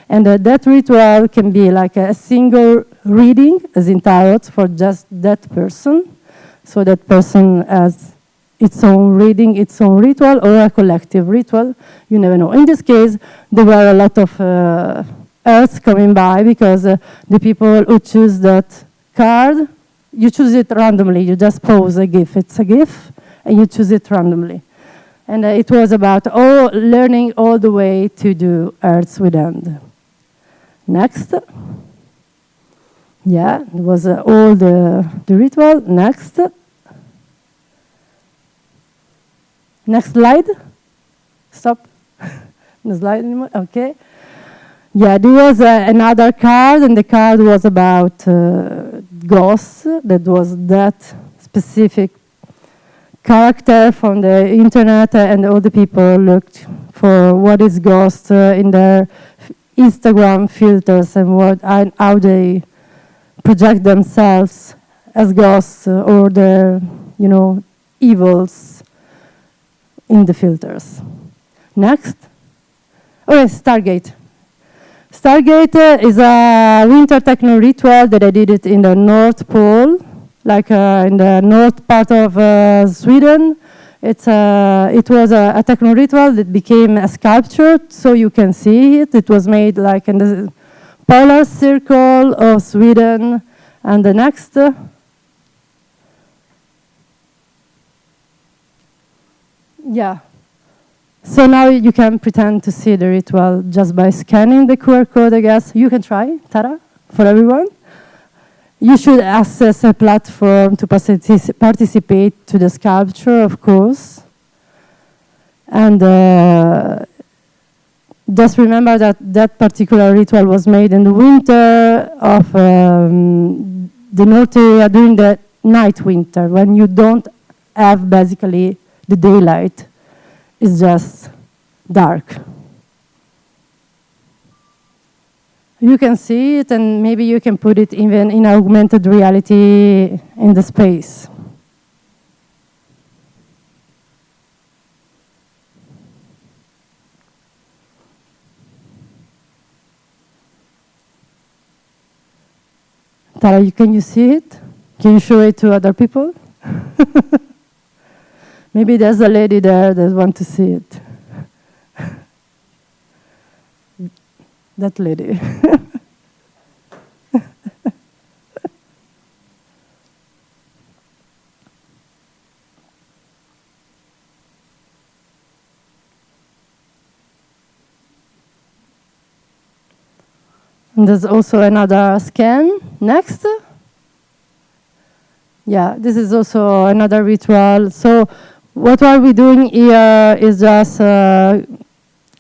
And that ritual can be like a single reading, as in tarot, for just that person. So that person has its own reading, its own ritual, or a collective ritual. You never know. In this case, there were a lot of earths coming by, because the people who choose that card, you choose it randomly. You just pose a GIF. It's a GIF, and you choose it randomly. And it was about learning all the way to do earths with end. Next. Yeah, it was all the ritual. Next. Next slide. Stop. No slide anymore. Okay. Yeah, there was another card, and the card was about ghosts. That was that specific character from the internet, and all the people looked for what is ghost in their Instagram filters and how they project themselves as ghosts or their, evils in the filters. Next. Oh, yes, Stargate. Stargate is a winter techno ritual that I did it in the North Pole, like in the north part of Sweden. It was a techno ritual that became a sculpture, so you can see it. It was made like in the polar circle of Sweden. And the next. Yeah. So now you can pretend to see the ritual just by scanning the QR code, I guess. You can try, Tara, for everyone. You should access a platform to participate to the sculpture, of course. And just remember that that particular ritual was made in the winter of the North area during the night winter, when you don't have basically the daylight. It's just dark. You can see it, and maybe you can put it even in augmented reality in the space. Tara, can you see it? Can you show it to other people? Maybe there's a lady there that wants to see it. That lady. And there's also another scan. Next. Yeah, this is also another ritual. So what are we doing here is just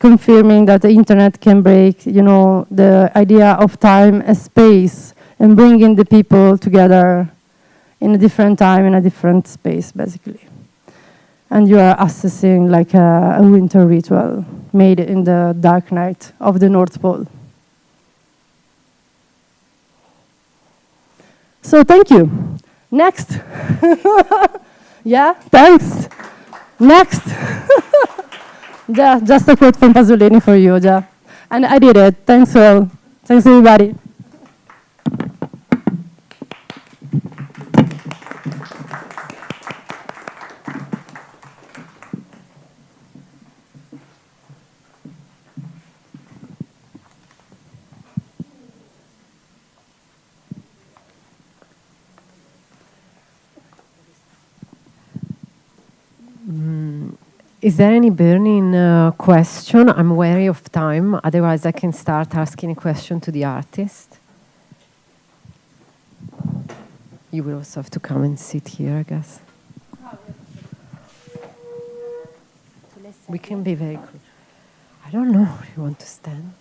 confirming that the internet can break, the idea of time and space, and bringing the people together in a different time, in a different space, basically. And you are accessing like a winter ritual made in the dark night of the North Pole. So thank you. Next. Yeah, thanks. Next. Yeah, just a quote from Pasolini for you, yeah. And I did it. Thanks all. Thanks everybody. Is there any burning question? I'm wary of time, otherwise I can start asking a question to the artist. You will also have to come and sit here, I guess. We can be very close. I don't know if you want to stand.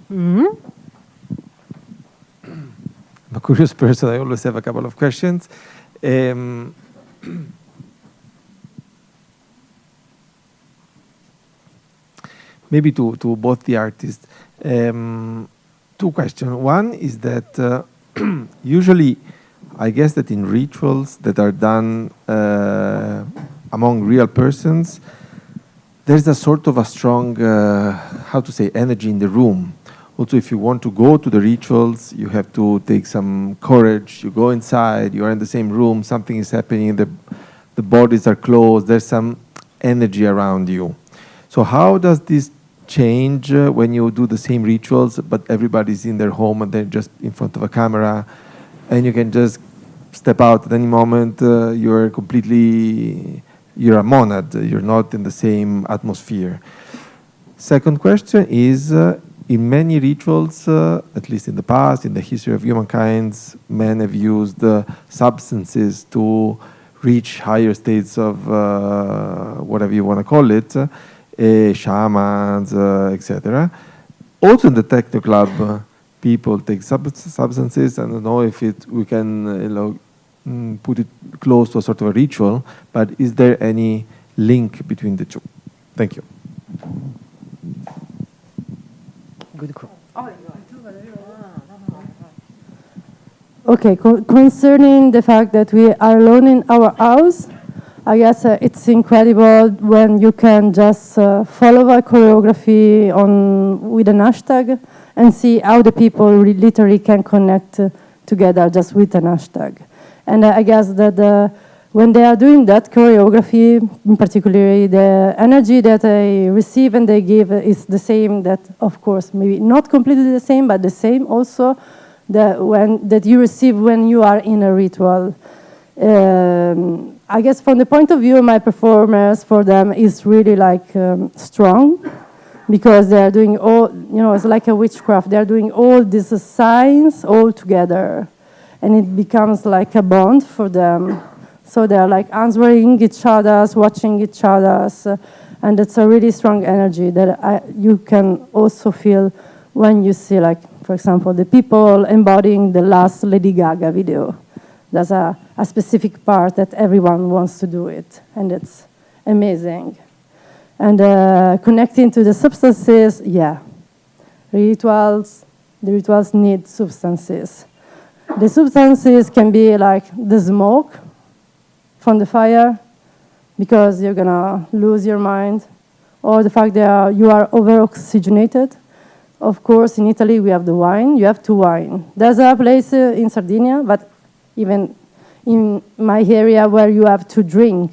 Mm-hmm. I'm a curious person. I always have a couple of questions. Maybe to both the artists. Two questions. One is that usually, I guess that in rituals that are done among real persons, there's a sort of a strong, how to say, energy in the room. Also, if you want to go to the rituals, you have to take some courage. You go inside, you are in the same room, something is happening, the bodies are closed, there's some energy around you. So how does this change when you do the same rituals, but everybody's in their home and they're just in front of a camera, and you can just step out at any moment, you're a monad, you're not in the same atmosphere. Second question is, in many rituals, at least in the past, in the history of humankind, men have used substances to reach higher states of whatever you want to call it, shamans, etc. Also in the techno club, people take substances. I don't know if we can put it close to a sort of a ritual, but is there any link between the two? Thank you. Good call. Okay, concerning the fact that we are alone in our house, I guess it's incredible when you can just follow a choreography with an hashtag and see how the people literally can connect together just with an hashtag. And I guess that when they are doing that choreography, in particular, the energy that they receive and they give is the same. That, of course, maybe not completely the same, but the same also that you receive when you are in a ritual. I guess from the point of view of my performers, for them is really like strong, because they are doing all, it's like a witchcraft. They are doing all these signs all together, and it becomes like a bond for them. So they are like answering each other, watching each other, and it's a really strong energy that you can also feel when you see, like, for example, the people embodying the last Lady Gaga video. There's a specific part that everyone wants to do it, and it's amazing. And connecting to the substances, the rituals need substances. The substances can be like the smoke from the fire, because you're gonna lose your mind, or the fact that you are over-oxygenated. Of course, in Italy, we have the wine. You have to wine. There's a place in Sardinia, but even in my area, where you have to drink.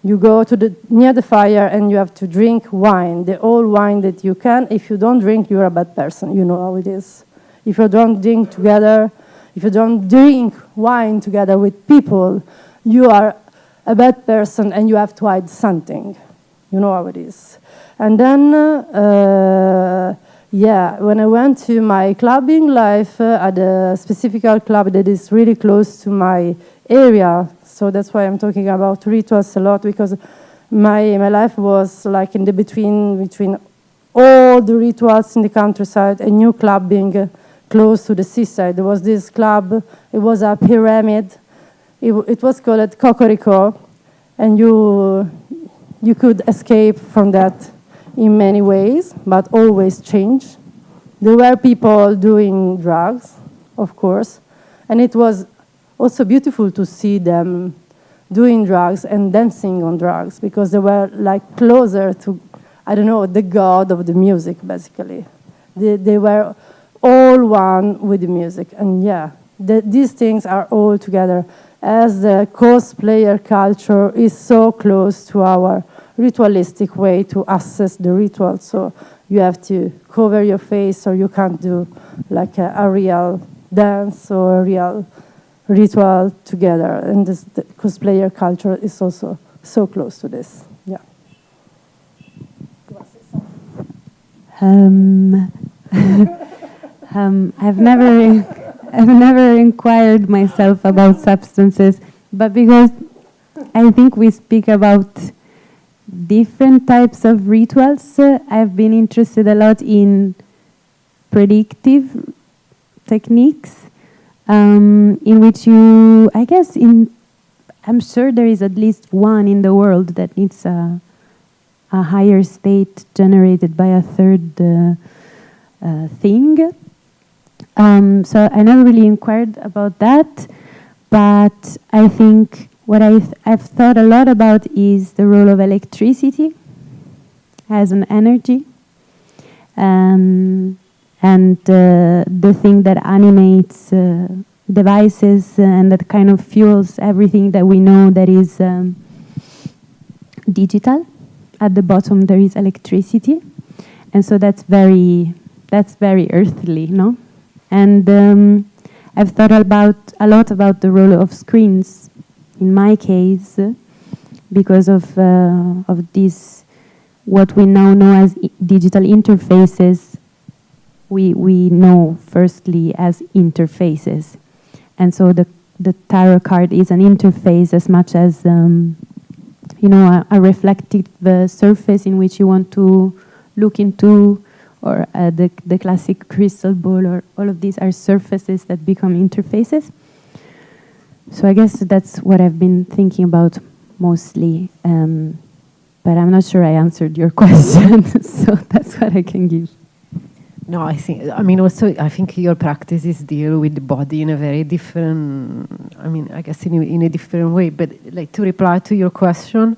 You go to near the fire and you have to drink wine, the old wine that you can. If you don't drink, you're a bad person. You know how it is. If you don't drink wine together with people, you are a bad person and you have to hide something. You know how it is. And then, when I went to my clubbing life at a specific club that is really close to my area, so that's why I'm talking about rituals a lot, because my life was like in the between all the rituals in the countryside and new clubbing close to the seaside. There was this club, it was a pyramid. It was called Cocorico, and you could escape from that in many ways, but always change. There were people doing drugs, of course, and it was also beautiful to see them doing drugs and dancing on drugs, because they were like closer to, I don't know, the god of the music, basically. They were all one with the music, and these things are all together. As the cosplayer culture is so close to our ritualistic way to access the ritual, so you have to cover your face, or you can't do like a real dance or a real ritual together. And the cosplayer culture is also so close to this. Yeah. I've never inquired myself about substances, but because I think we speak about different types of rituals, I've been interested a lot in predictive techniques, in which I'm sure there is at least one in the world that needs a higher state generated by a third thing. So I never really inquired about that, but I think what I've thought a lot about is the role of electricity as an energy, and the thing that animates devices and that kind of fuels everything that we know that is digital. At the bottom there is electricity, and so that's very earthly, no? And I've thought a lot about the role of screens in my case, because of these what we now know as digital interfaces we know firstly as interfaces. And so the tarot card is an interface as much as, a reflective surface in which you want to look into, or the classic crystal ball, or all of these are surfaces that become interfaces. So I guess that's what I've been thinking about mostly, but I'm not sure I answered your question, so that's what I can give. No, I think your practices deal with the body in a very different, I guess in a different way. But like, to reply to your question,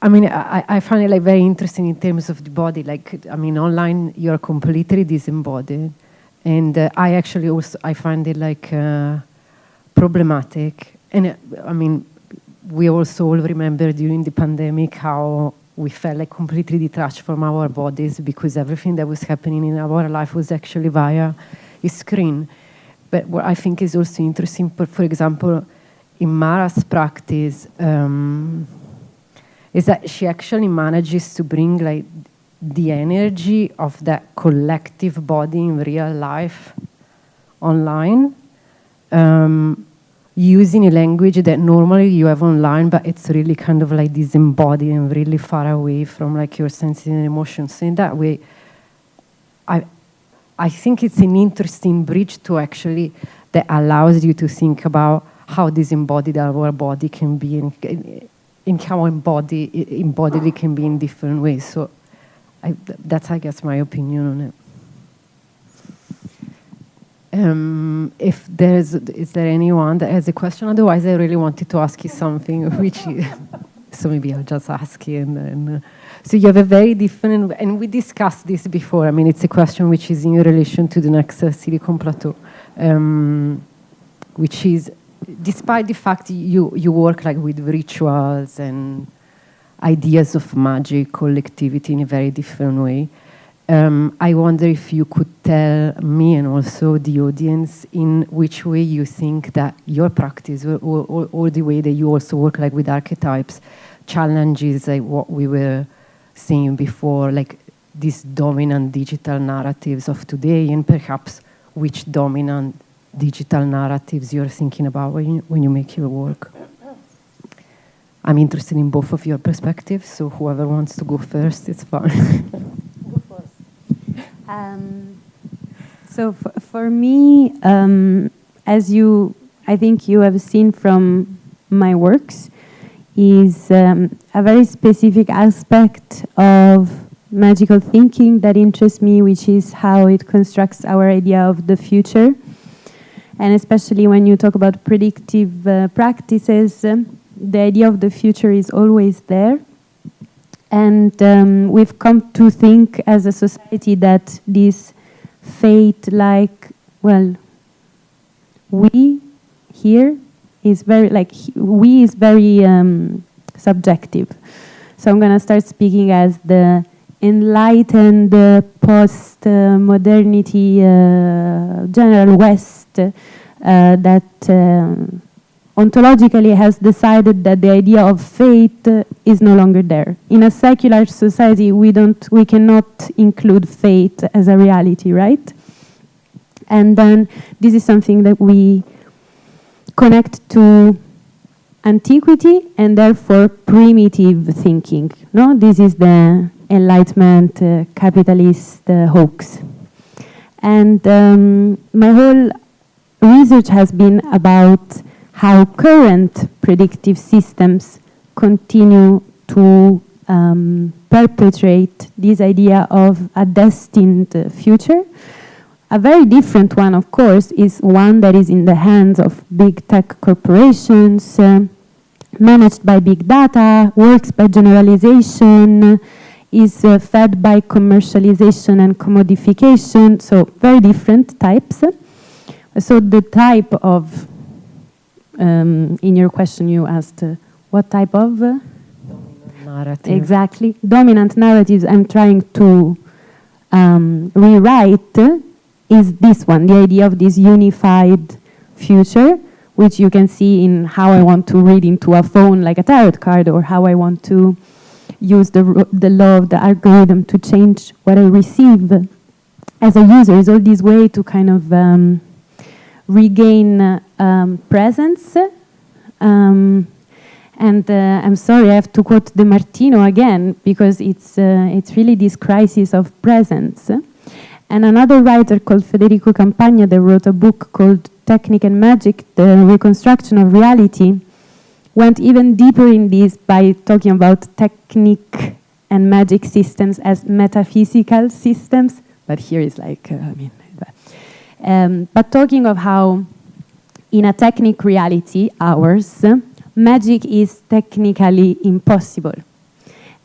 I find it like very interesting in terms of the body. Like, online you're completely disembodied, and I find it like problematic. And we also all remember during the pandemic how we felt like completely detached from our bodies because everything that was happening in our life was actually via a screen. But what I think is also interesting, for example, in Mara's practice, is that she actually manages to bring like the energy of that collective body in real life online, using a language that normally you have online, but it's really kind of like disembodied and really far away from like your senses and emotions. So in that way, I think it's an interesting bridge to actually, that allows you to think about how disembodied our body can be, and how embodied it can be in different ways. So that's, I guess, my opinion on it. Is there anyone that has a question? Otherwise, I really wanted to ask you something, so maybe I'll just ask you. And so you have a very different, and we discussed this before. It's a question which is in relation to the next Silicon Plateau, which is, despite the fact you work like with rituals and ideas of magic, collectivity in a very different way. I wonder if you could tell me and also the audience in which way you think that your practice or the way that you also work like with archetypes challenges like what we were saying before, like these dominant digital narratives of today, and perhaps which dominant digital narratives you're thinking about when you make your work. I'm interested in both of your perspectives, so whoever wants to go first, it's fine. So for me, as I think you have seen from my works, is a very specific aspect of magical thinking that interests me, which is how it constructs our idea of the future. And especially when you talk about predictive practices, the idea of the future is always there. And we've come to think as a society that this fate, like, well, we here is very, like, we is very subjective. So I'm going to start speaking as the enlightened post-modernity general West that ontologically has decided that the idea of fate is no longer there. In a secular society, we cannot include fate as a reality, right? And then this is something that we connect to antiquity and therefore primitive thinking. No, this is the Enlightenment capitalist hoax. And my whole research has been about how current predictive systems continue to perpetrate this idea of a destined future. A very different one, of course, is one that is in the hands of big tech corporations, managed by big data, works by generalization, is fed by commercialization and commodification, so very different types. So the type of, in your question you asked, what type of? Dominant narrative. Exactly. Dominant narratives I'm trying to rewrite is this one, the idea of this unified future, which you can see in how I want to read into a phone like a tarot card, or how I want to use the law of the algorithm to change what I receive as a user. Is all this way to kind of regain presence. And I'm sorry, I have to quote De Martino again, because it's really this crisis of presence. And another writer called Federico Campagna that wrote a book called Technique and Magic, The Reconstruction of Reality, went even deeper in this by talking about technique and magic systems as metaphysical systems. But here is like, but talking of how in a technic reality, ours, magic is technically impossible.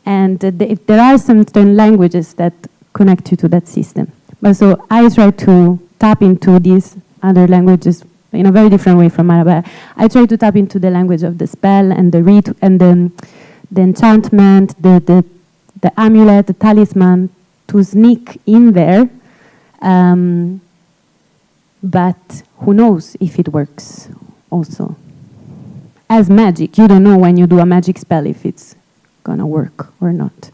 And there are certain languages that connect you to that system. But so I try to tap into these other languages in a very different way from Mara, but I try to tap into the language of the spell and the the enchantment, the amulet, the talisman, to sneak in there. But who knows if it works also. As magic, you don't know when you do a magic spell if it's gonna work or not.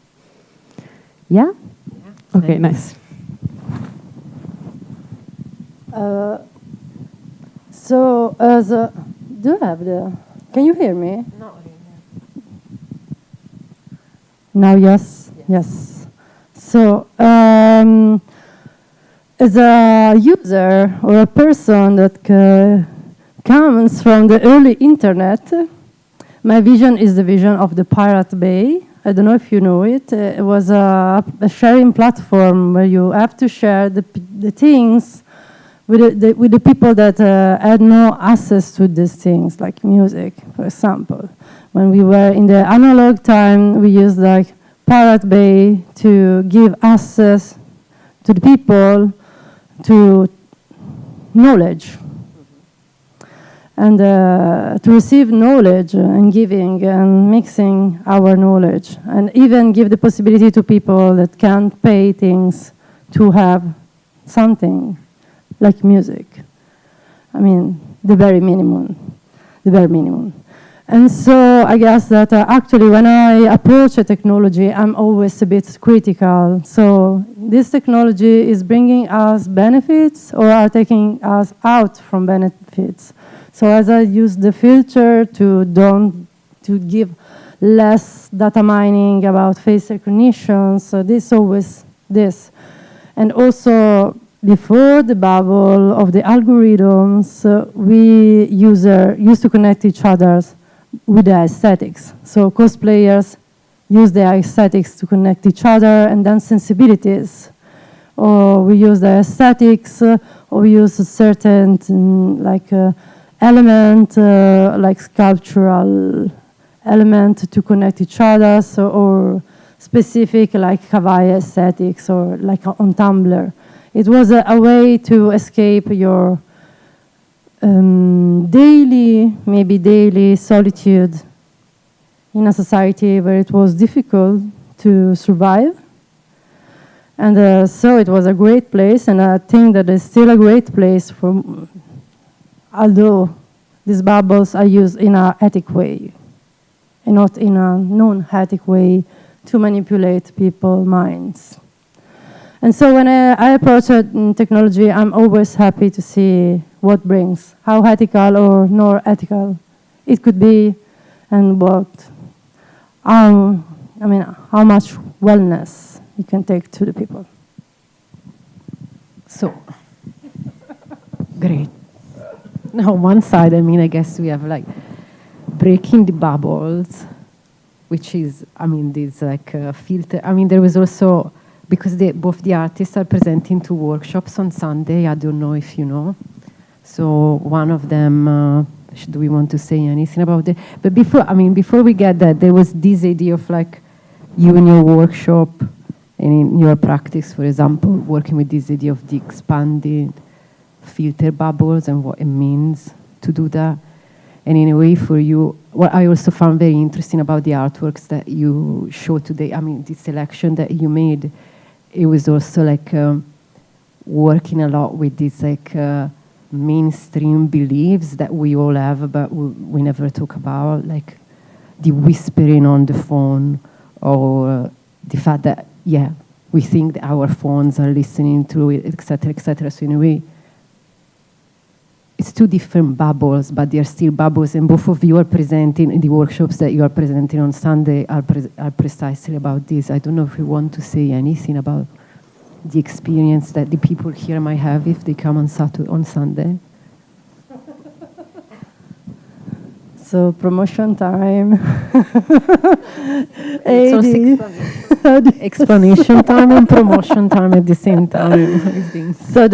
Yeah? Okay, nice. So, do you have the... Can you hear me? No. Now, yes? Yes. So, as a user or a person that comes from the early internet, my vision is the vision of the Pirate Bay. I don't know if you know it. It was a sharing platform where you have to share the things with the people that had no access to these things, like music, for example. When we were in the analog time, we used like Pirate Bay to give access to the people to knowledge. And to receive knowledge and giving and mixing our knowledge, and even give the possibility to people that can't pay things to have something like music. I mean, the bare minimum. And so I guess that actually when I approach a technology, I'm always a bit critical. So this technology is bringing us benefits or are taking us out from benefits. So as I use the filter to give less data mining about face recognition, so this always this. And also before the bubble of the algorithms, we used to connect each other with the aesthetics. So cosplayers use the aesthetics to connect each other, and then sensibilities. Or we use the aesthetics, or we use a certain element, like sculptural element to connect each other, so, or specific like Kawaii aesthetics, or like on Tumblr. It was a way to escape your daily solitude in a society where it was difficult to survive. And so it was a great place, and I think that it's still a great place for, although these bubbles are used in an ethic way and not in a non-ethic way to manipulate people's minds. And so when I approach technology, I'm always happy to see what brings, how ethical or not ethical it could be, and what, how much wellness you can take to the people. So, great. Now, on one side, I guess we have like breaking the bubbles, which is, this like filter. There was also, because both the artists are presenting two workshops on Sunday. I don't know if you know. So one of them, do we want to say anything about it? But before we get that, there was this idea of like you in your workshop and in your practice, for example, working with this idea of the expanded filter bubbles and what it means to do that. And in a way for you, what I also found very interesting about the artworks that you showed today, the selection that you made, it was also like working a lot with these like mainstream beliefs that we all have, but we never talk about, like the whispering on the phone, or the fact that, yeah, we think that our phones are listening to it, etc., etc. So in a way, it's two different bubbles, but they are still bubbles, and both of you are presenting in the workshops that you are presenting on Sunday are precisely about this. I don't know if you want to say anything about the experience that the people here might have if they come on Sunday. So promotion time. It's also explanation time and promotion time at the same time. So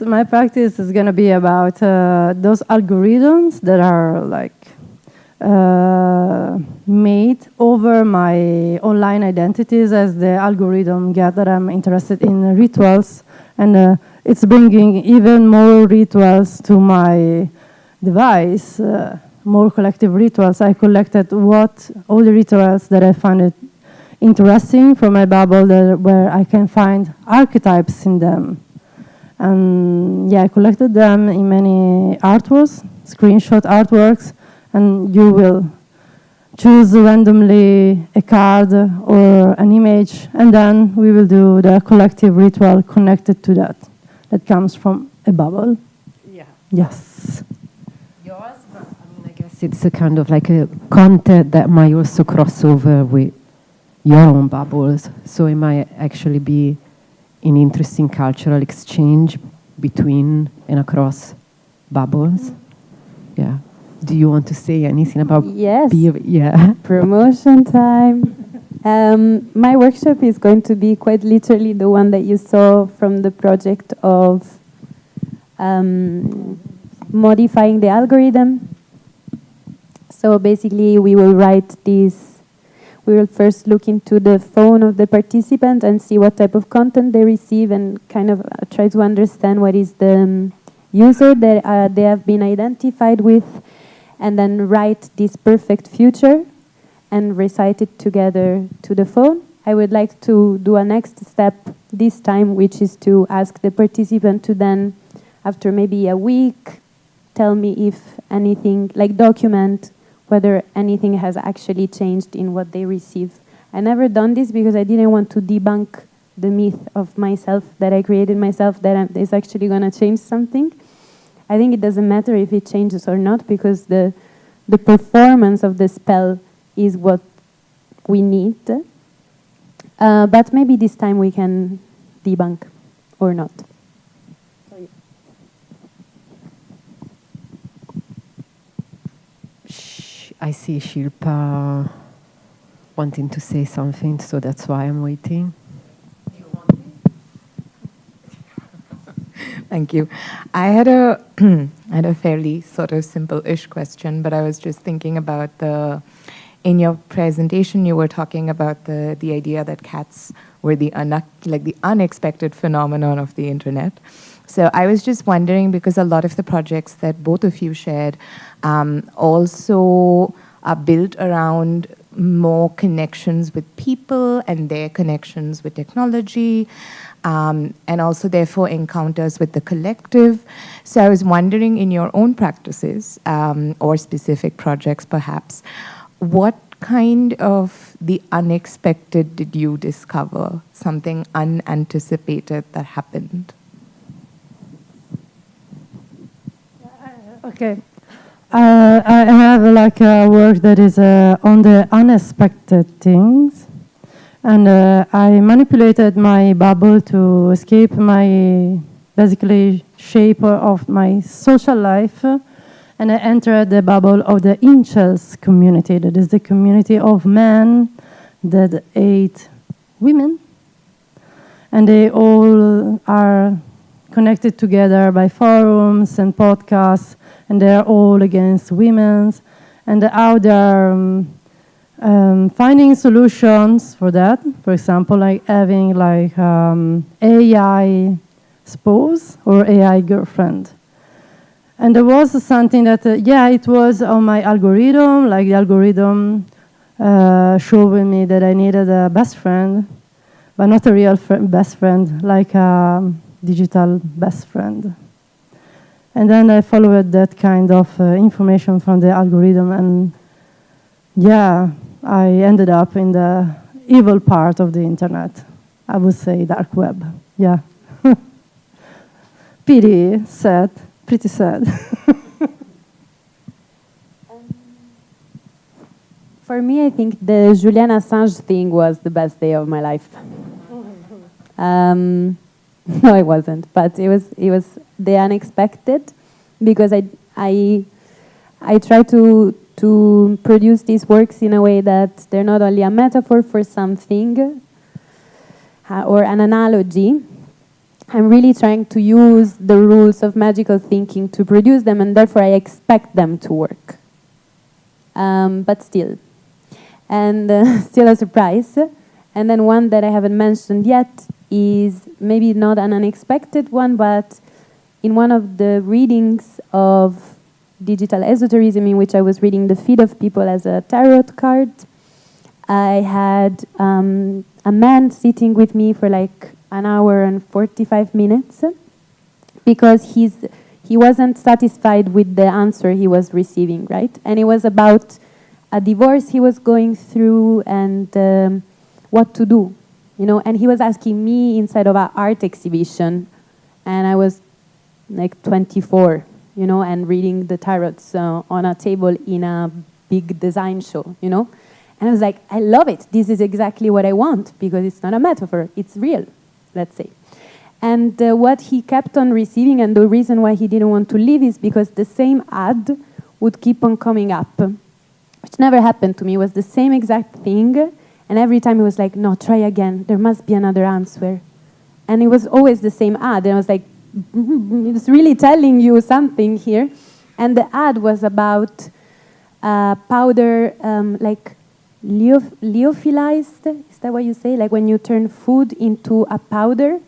my practice is going to be about those algorithms that are like made over my online identities as the algorithm get that I'm interested in rituals, and it's bringing even more rituals to my device. More collective rituals. I collected all the rituals that I found it interesting from my bubble, where I can find archetypes in them. And yeah, I collected them in many artworks, screenshot artworks, and you will choose randomly a card or an image, and then we will do the collective ritual connected to that. That comes from a bubble. Yeah. Yes. It's a kind of like a content that might also cross over with your own bubbles. So it might actually be an interesting cultural exchange between and across bubbles. Yeah. Do you want to say anything about Yes. Yeah. Promotion time. My workshop is going to be quite literally the one that you saw from the project of modifying the algorithm. So basically, we will first look into the phone of the participant and see what type of content they receive, and kind of try to understand what is the user that they have been identified with, and then write this perfect future and recite it together to the phone. I would like to do a next step this time, which is to ask the participant to then, after maybe a week, tell me if anything, like document whether anything has actually changed in what they receive. I never done this because I didn't want to debunk the myth of myself that I created myself that is actually going to change something. I think it doesn't matter if it changes or not, because the performance of the spell is what we need. But maybe this time we can debunk or not. I see Shilpa wanting to say something, so that's why I'm waiting. Thank you. I had a fairly sort of simple-ish question, but I was just thinking about in your presentation you were talking about the idea that cats were the unexpected phenomenon of the internet. So I was just wondering, because a lot of the projects that both of you shared also are built around more connections with people and their connections with technology, and also therefore encounters with the collective. So I was wondering, in your own practices or specific projects perhaps, what kind of the unexpected did you discover, something unanticipated that happened? Okay. I have like a work that is on the unexpected things, and I manipulated my bubble to escape my basically shape of my social life, and I entered the bubble of the incels community. That is the community of men that hate women, and they all are connected together by forums and podcasts, and they're all against women, and how they're finding solutions for that. For example, like having like AI spouse or AI girlfriend. And there was something that, it was on my algorithm, like the algorithm showing me that I needed a best friend, but not a real best friend, like a digital best friend. And then I followed that kind of information from the algorithm, and I ended up in the evil part of the internet. I would say dark web. Yeah. Pity, sad, pretty sad. For me, I think the Julian Assange thing was the best day of my life. No, it wasn't, but it was the unexpected, because I try to produce these works in a way that they're not only a metaphor for something or an analogy. I'm really trying to use the rules of magical thinking to produce them, and therefore I expect them to work. But still. And still a surprise. And then one that I haven't mentioned yet is maybe not an unexpected one, but in one of the readings of digital esotericism, in which I was reading the feed of people as a tarot card, I had a man sitting with me for like an hour and 45 minutes because he wasn't satisfied with the answer he was receiving, right? And it was about a divorce he was going through and what to do, you know. And he was asking me inside of an art exhibition, and I was like 24, you know, and reading the tarots on a table in a big design show, you know. And I was like, I love it. This is exactly what I want, because it's not a metaphor, it's real, let's say. And what he kept on receiving, and the reason why he didn't want to leave, is because the same ad would keep on coming up, which never happened to me. It was the same exact thing, and every time he was like, no, try again, there must be another answer. And it was always the same ad, and I was like, it's really telling you something here. And the ad was about powder, like lyophilized, is that what you say? Like when you turn food into a powder,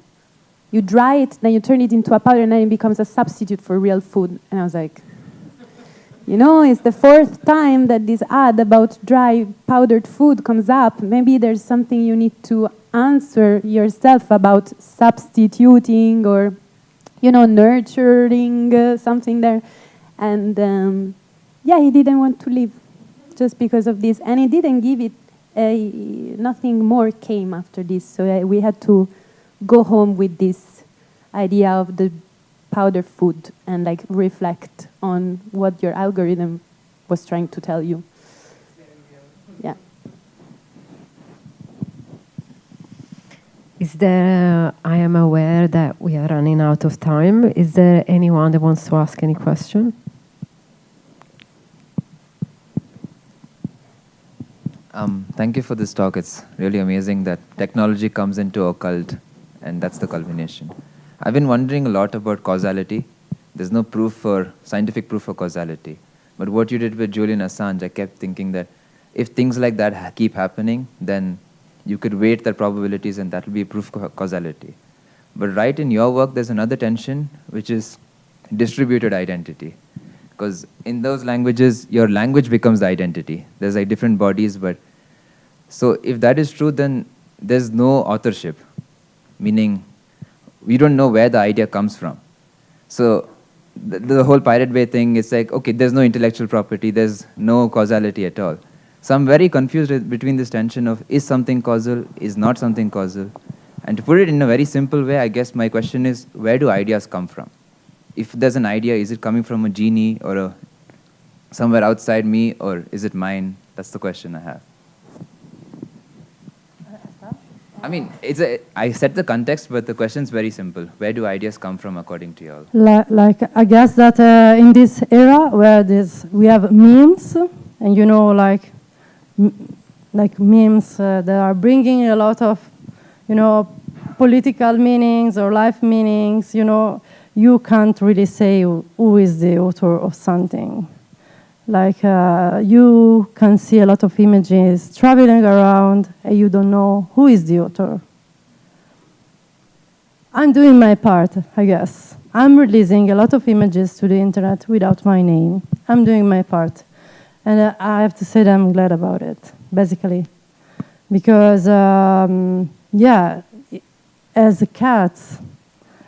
you dry it, then you turn it into a powder, and then it becomes a substitute for real food. And I was like, you know, it's the fourth time that this ad about dry powdered food comes up. Maybe there's something you need to answer yourself about substituting or, you know, nurturing something there. And yeah, he didn't want to leave just because of this. And he didn't give it, nothing more came after this. So we had to go home with this idea of the powder food and like reflect on what your algorithm was trying to tell you. Yeah. Is there, I am aware that we are running out of time. Is there anyone that wants to ask any question? Thank you for this talk. It's really amazing that technology comes into a cult, and that's the culmination. I've been wondering a lot about causality. There's no proof for, scientific proof for causality. But what you did with Julian Assange, I kept thinking that if things like that keep happening, then you could weight the probabilities and that will be proof of causality. But right in your work, there's another tension, which is distributed identity. Because in those languages, your language becomes the identity. There's like different bodies, but so if that is true, then there's no authorship, meaning we don't know where the idea comes from. So the whole Pirate Bay thing is like, okay, there's no intellectual property, there's no causality at all. So I'm very confused between this tension of is something causal, is not something causal. And to put it in a very simple way, I guess my question is, where do ideas come from? If there's an idea, is it coming from a genie or somewhere outside me, or is it mine? That's the question I have. I mean, I set the context, but the question's very simple. Where do ideas come from according to you all? Like I guess that in this era where we have memes, and you know, like memes that are bringing a lot of, you know, political meanings or life meanings, you know, you can't really say who is the author of something. Like you can see a lot of images traveling around and you don't know who is the author. I'm doing my part, I guess. I'm releasing a lot of images to the internet without my name. I'm doing my part. And I have to say that I'm glad about it, basically. Because, yeah, as cats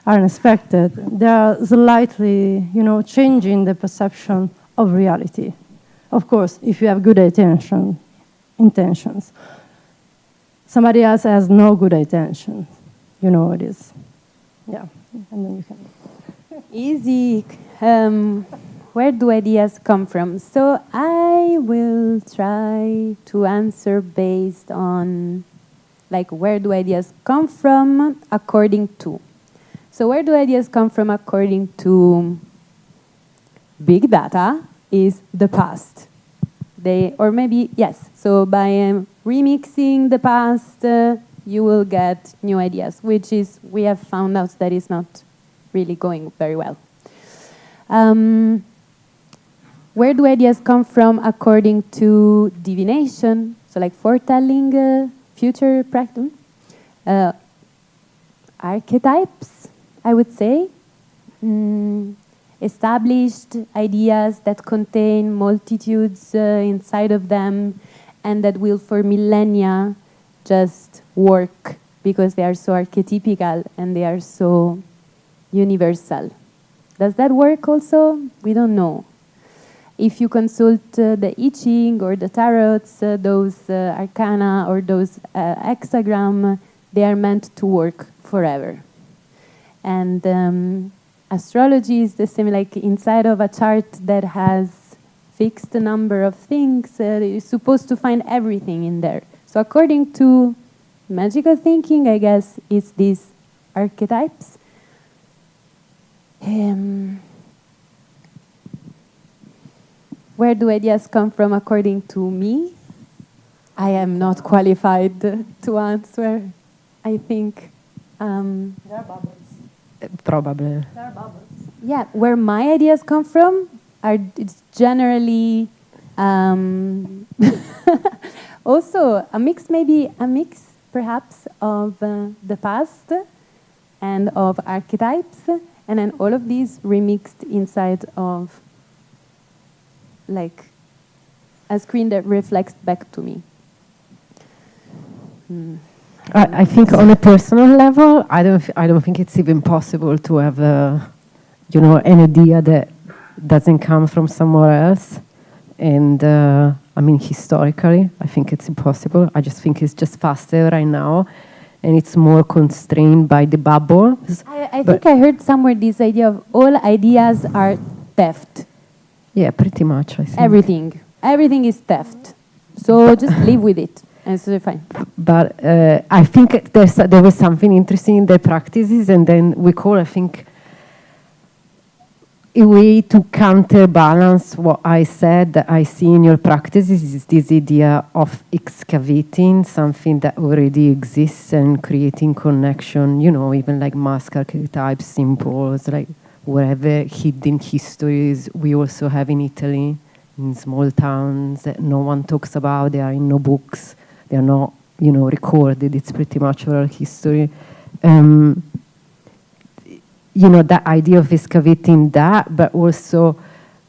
are unexpected, they are slightly, you know, changing the perception of reality. Of course, if you have good intentions. somebody else has no good intention. You know what it is. Yeah, and then you can. Easy. Where do ideas come from? So I will try to answer based on, like, where do ideas come from according to. So where do ideas come from according to big data is the past. Or maybe, yes, so by remixing the past, you will get new ideas, which is, we have found out that is not really going very well. Where do ideas come from according to divination? So like foretelling future practice. Archetypes, I would say. Established ideas that contain multitudes inside of them and that will for millennia just work because they are so archetypical and they are so universal. Does that work also? We don't know. If you consult the I Ching or the tarots, those arcana or those hexagram, they are meant to work forever. And astrology is the same, like inside of a chart that has fixed number of things, you're supposed to find everything in there. So according to magical thinking, I guess, it's these archetypes. Where do ideas come from according to me? I am not qualified to answer, I think. There are bubbles. Probably. There are bubbles. Yeah, where my ideas come from it's generally also a mix perhaps of the past and of archetypes, and then all of these remixed inside of like a screen that reflects back to me. I think on a personal level, I don't think it's even possible to have an idea that doesn't come from somewhere else. And I mean, historically, I think it's impossible. I just think it's just faster right now, and it's more constrained by the bubble. I think I heard somewhere this idea of all ideas are theft. Yeah, pretty much, I think. Everything is theft. So just live with it. And it's fine. But I think there was something interesting in their practices, and then I think, a way to counterbalance what I said that I see in your practices is this idea of excavating something that already exists and creating connection, even like mask archetypes, symbols, like whatever hidden histories we also have in Italy, in small towns that no one talks about, they are in no books. They are not, recorded. It's pretty much oral history. That idea of excavating that, but also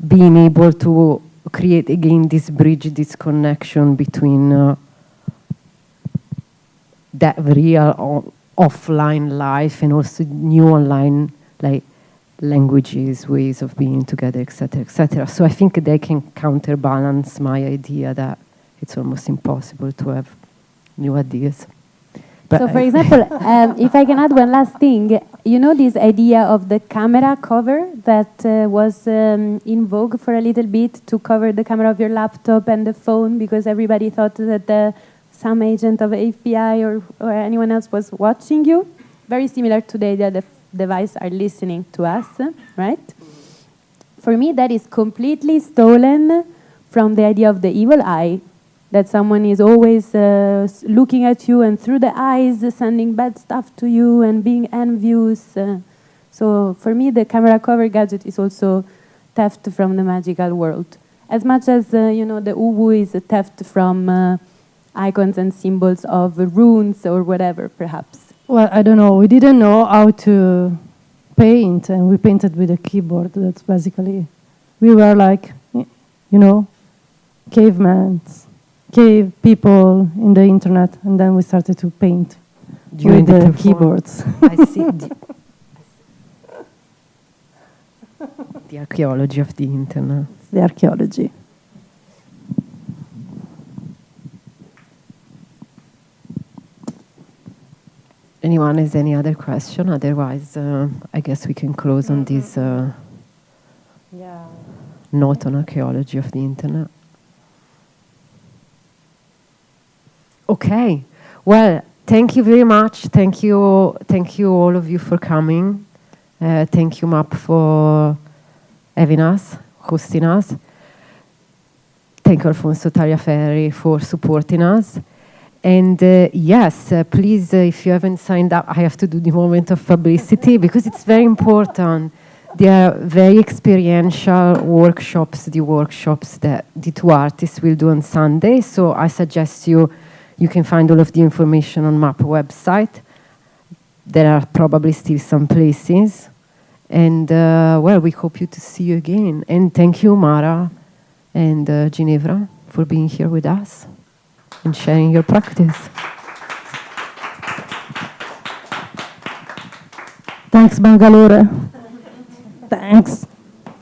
being able to create again this bridge, this connection between that real offline life and also new online languages, ways of being together, etc., etc. So I think they can counterbalance my idea that it's almost impossible to have new ideas. But so, for example, if I can add one last thing, this idea of the camera cover that was in vogue for a little bit, to cover the camera of your laptop and the phone because everybody thought that some agent of FBI or anyone else was watching you. Very similar to the idea that the device are listening to us, right? For me, that is completely stolen from the idea of the evil eye, that someone is always looking at you and through the eyes sending bad stuff to you and being envious. So for me, the camera cover gadget is also theft from the magical world. As much as, the uwu is a theft from icons and symbols of runes or whatever, perhaps. Well, I don't know. We didn't know how to paint, and we painted with a keyboard. That's basically, we were like, cavemen. Cave people in the internet, and then we started to paint with the keyboards. I see. The archaeology of the internet. The archaeology. anyone has any other question? Otherwise, I guess we can close on this note on archaeology of the internet. Okay. Well, thank you very much. Thank you all of you for coming. Thank you, MAP, for having us, hosting us. Thank you, Alfonso Tagliaferri, for supporting us. And yes, please, if you haven't signed up, I have to do the moment of publicity because it's very important. They are very experiential workshops, the workshops that the two artists will do on Sunday. So I suggest you can find all of the information on MAP website. There are probably still some places. And well, we hope to see you again. And thank you, Mara and Ginevra, for being here with us and sharing your practice. Thanks, Bengaluru. Thanks.